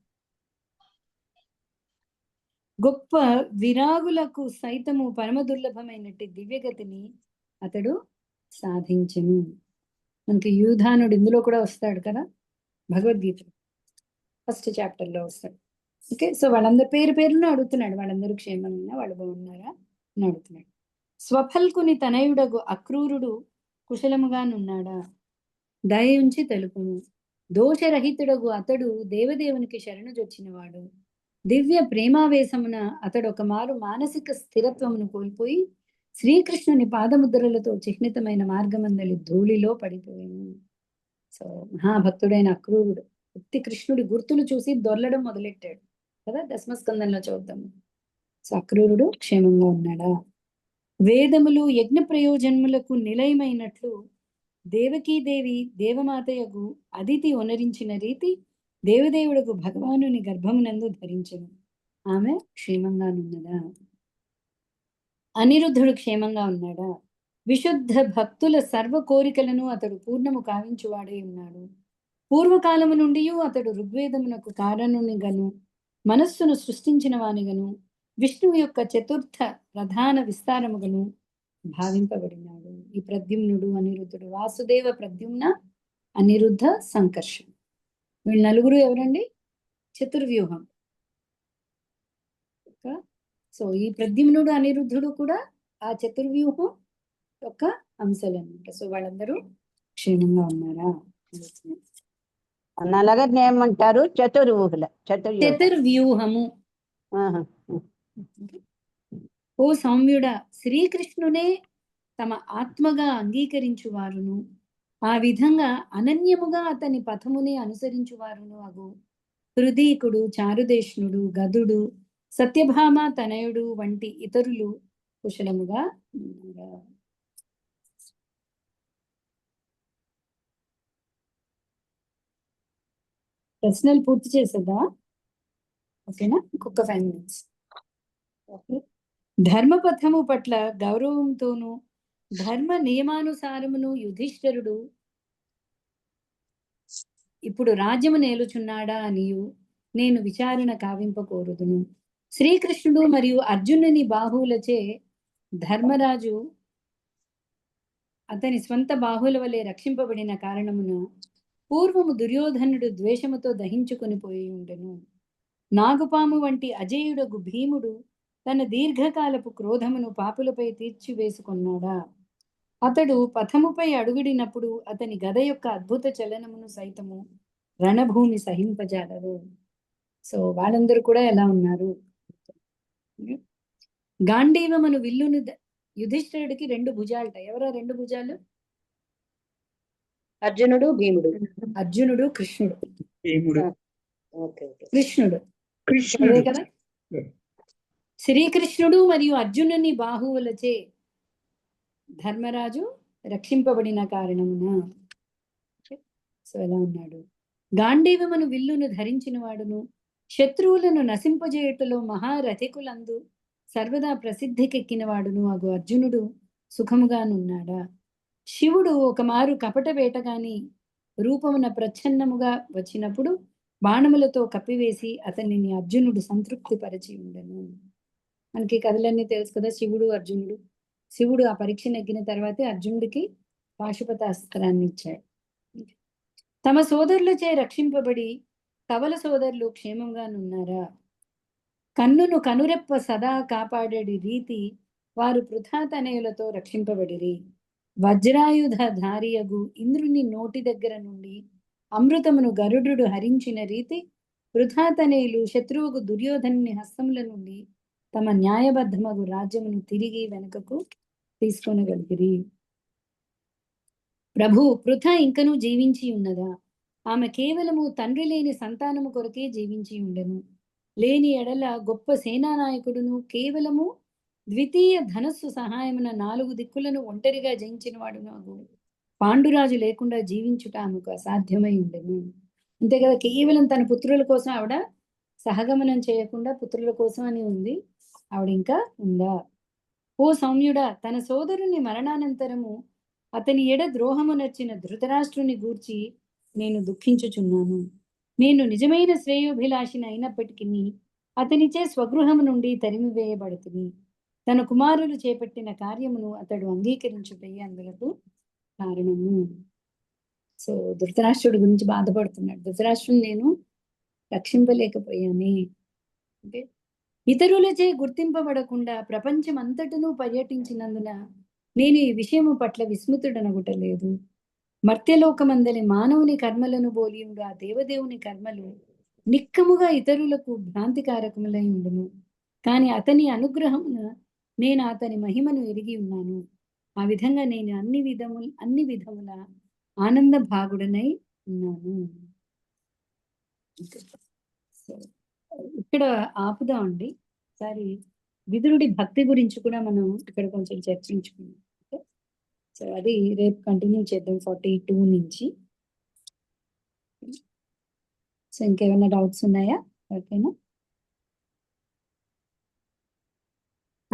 గొప్ప విరాగులకు సైతము పరమ దుర్లభమైనట్టి దివ్యగతిని అతడు సాధించెను. మనకి యుధానుడు ఇందులో కూడా వస్తాడు కదా, భగవద్గీత ఫస్ట్ చాప్టర్లో వస్తాడు. ఓకే, సో వాళ్ళందరి పేరును అడుగుతున్నాడు. వాళ్ళందరూ క్షేమంగా, వాళ్ళు బాగున్నారా అని అడుగుతున్నాడు. స్వఫల్కుని తనయుడగు అక్రూరుడు కుశలముగానున్నాడా? దయ ఉంచి తెలుపును. దోషరహితుడగు అతడు దేవదేవునికి శరణుజొచ్చినవాడు. దివ్య ప్రేమావేశమున అతడు ఒక మారు మానసిక స్థిరత్వమును కోల్పోయి శ్రీకృష్ణుని పాదముద్రలతో చిహ్నితమైన మార్గమందలి ధూళిలో పడిపోయాను. సో మహాభక్తుడైన అక్రూరుడు ఉత్తి కృష్ణుడి గుర్తులు చూసి దొర్లడం మొదలెట్టాడు కదా, దశమస్కందంలో చూద్దాము. సో అక్రూరుడు క్షేమంగా ఉన్నాడా? వేదములు యజ్ఞ ప్రయోజనములకు నిలయమైనట్లు దేవకీదేవి దేవమాతయగు అదితి ఒనరించిన రీతి దేవదేవుడకు భగవానుని గర్భమునందు ధరించెను. ఆమె క్షేమంగానున్నదా? అనిరుద్ధుడు క్షేమంగా ఉన్నాడా? విశుద్ధ భక్తుల సర్వ కోరికలను అతడు పూర్ణము కావించువాడై ఉన్నాడు. పూర్వకాలము నుండి అతడు ఋగ్వేదమునకు కారణుని గను మనస్సును సృష్టించిన వానిగను విష్ణువు యొక్క చతుర్థ ప్రధాన విస్తారముగను భావింపబడినాడు. ఈ ప్రద్యుమ్నుడు, అనిరుద్ధుడు, వాసుదేవ, ప్రద్యుమ్న, అనిరుద్ధ, సంకర్షణ, వీళ్ళు నలుగురు ఎవరండి? చతుర్వ్యూహం. సో ఈ ప్రద్యుమ్నుడు, అనిరుద్ధుడు కూడా ఆ చతుర్వ్యూహం యొక్క అంశాలు అన్నమాట. సో వాళ్ళందరూ క్షేమంగా ఉన్నారా? అలాగే ఏమంటారు? చతుర్వ్యూహము. ఓ సౌమ్యుడా, శ్రీకృష్ణునే తమ ఆత్మగా అంగీకరించువారును ఆ విధంగా అనన్యముగా అతని పథముని అనుసరించువారును అగు హృదీకుడు, చారుదేష్ణుడు, గదుడు, సత్యభామ తనయుడు వంటి ఇతరులు కుశలముగా ఉన్నారా? ప్రశ్నలు పూర్తి చేసేదా? ఓకేనా, ఇంకొక 5 minutes. ఓకే, ధర్మపథము పట్ల గౌరవంతోనూ ధర్మ నియమానుసారమును యుధిష్ఠిరుడు ఇప్పుడు రాజ్యము నేలుచున్నాడా అనియు నేను విచారణ కావింపకోరుదును. శ్రీకృష్ణుడు మరియు అర్జునుని బాహువులచే ధర్మరాజు అతని స్వంత బాహువుల వలె రక్షింపబడిన కారణమున పూర్వము దుర్యోధనుడు ద్వేషముతో దహించుకొని పోయి ఉండెను. నాగుపాము వంటి అజేయుడగు భీముడు తన దీర్ఘకాలపు క్రోధమును పాపులపై తీర్చివేసుకున్నాడా? అతడు పథముపై అడుగుడినప్పుడు అతని గద యొక్క అద్భుత చలనమును సైతము రణభూమి సహింపజాలరు. సో వాళ్ళందరూ కూడా ఎలా ఉన్నారు? గాంధీవమును విల్లును యుధిష్ఠిరుడికి 2 భుజాలుట. ఎవరా 2 భుజాలు? అర్జునుడు భీముడు. అర్జునుడు కృష్ణుడు. భీముడు, ఓకే ఓకే. కృష్ణుడు అదే కృష్ణుడు. కదా. శ్రీకృష్ణుడు మరియు అర్జునుని బాహువులచే ధర్మరాజు రక్షింపబడిన కారణమున సో ఎలా ఉన్నాడు. గాంధీవమును విల్లును ధరించిన వాడును శత్రువులను నశింపజేయుటలో మహారథికులందు సర్వదా ప్రసిద్ధికెక్కిన వాడును అగు అర్జునుడు సుఖముగానున్నాడా. శివుడు ఒకమారు కపట వేటగాని రూపమున ప్రచ్ఛన్నముగా వచ్చినప్పుడు బాణములతో కప్పివేసి అతనిని అర్జునుడు సంతృప్తి పరిచి ఉండెను. మనకి కథలన్నీ తెలుసు కదా. శివుడు అర్జునుడు, శివుడు ఆ పరీక్ష నెగ్గిన తర్వాతే అర్జునుడికి పాశుపతాస్త్రాన్ని ఇచ్చాడు. తమ సోదరులచే రక్షింపబడి కవల సోదరులు క్షేమంగానున్నారా. కన్నును కనురెప్ప సదా కాపాడేడి రీతి వారు పృథాతనయులతో రక్షింపబడిరి. వజ్రాయుధ ధారియగు ఇంద్రుని నోటి దగ్గర నుండి అమృతమును గరుడు హరించిన రీతి పృథాతనయులు శత్రువుకు దుర్యోధనుని హస్తముల నుండి తమ న్యాయబద్ధమగు రాజ్యమును తిరిగి వెనుకకు తీసుకొనగలిగిరి. ప్రభు, పృథ ఇంకనూ జీవించి ఉన్నదా. ఆమె కేవలము తండ్రి లేని సంతానము కొరకే జీవించి ఉండెను. లేని ఎడల గొప్ప సేనానాయకుడును కేవలము ద్వితీయ ధనస్సు సహాయమున 4 దిక్కులను ఒంటరిగా జయించిన వాడు నాకు పాండురాజు లేకుండా జీవించుట ఆమెకు అసాధ్యమై ఉండెను. అంతే కదా. కేవలం తన పుత్రుల కోసం ఆవిడ సహగమనం చేయకుండా పుత్రుల కోసం అని ఉంది. ఆవిడ ఇంకా ఉందా. ఓ సౌమ్యుడా, తన సోదరుని మరణానంతరము అతని ఎడ ద్రోహమునర్చిన ధృతరాష్ట్రుని గూర్చి నేను దుఃఖించుచున్నాను. నేను నిజమైన శ్రేయోభిలాషిని అయినప్పటికీ అతనిచే స్వగృహము నుండి తరిమివేయబడుతుంది. తన కుమారులు చేపట్టిన కార్యమును అతడు అంగీకరించుటయే అందులకు కారణము. సో ధృతరాష్ట్రుడి గురించి బాధపడుతున్నాడు. ధృతరాష్ట్రుని నేను రక్షింపలేకపోయాను. ఓకే. ఇతరులచే గుర్తింపబడకుండా ప్రపంచం అంతటను పర్యటించినందున నేను ఈ విషయము పట్ల విస్మృతుడనగుటలేదు. మర్త్యలోకమందలి మానవుని కర్మలను బోలియుగా దేవదేవుని కర్మలు నిక్కముగా ఇతరులకు భ్రాంతికారకములై ఉండును. కానీ అతని అనుగ్రహమున నేను అతని మహిమను ఎరిగి ఉన్నాను. ఆ విధంగా నేను అన్ని విధముల ఆనంద భాగుడనై ఉన్నాను. ఇక్కడ ఆపుదామండి. ఒకసారి విదురుడి భక్తి గురించి కూడా మనం ఇక్కడ కొంచెం చర్చించుకున్నాం. సో అది రేపు కంటిన్యూ చేద్దాం 42 నుంచి. సో ఇంకేమైనా డౌట్స్ ఉన్నాయా? ఓకేనా?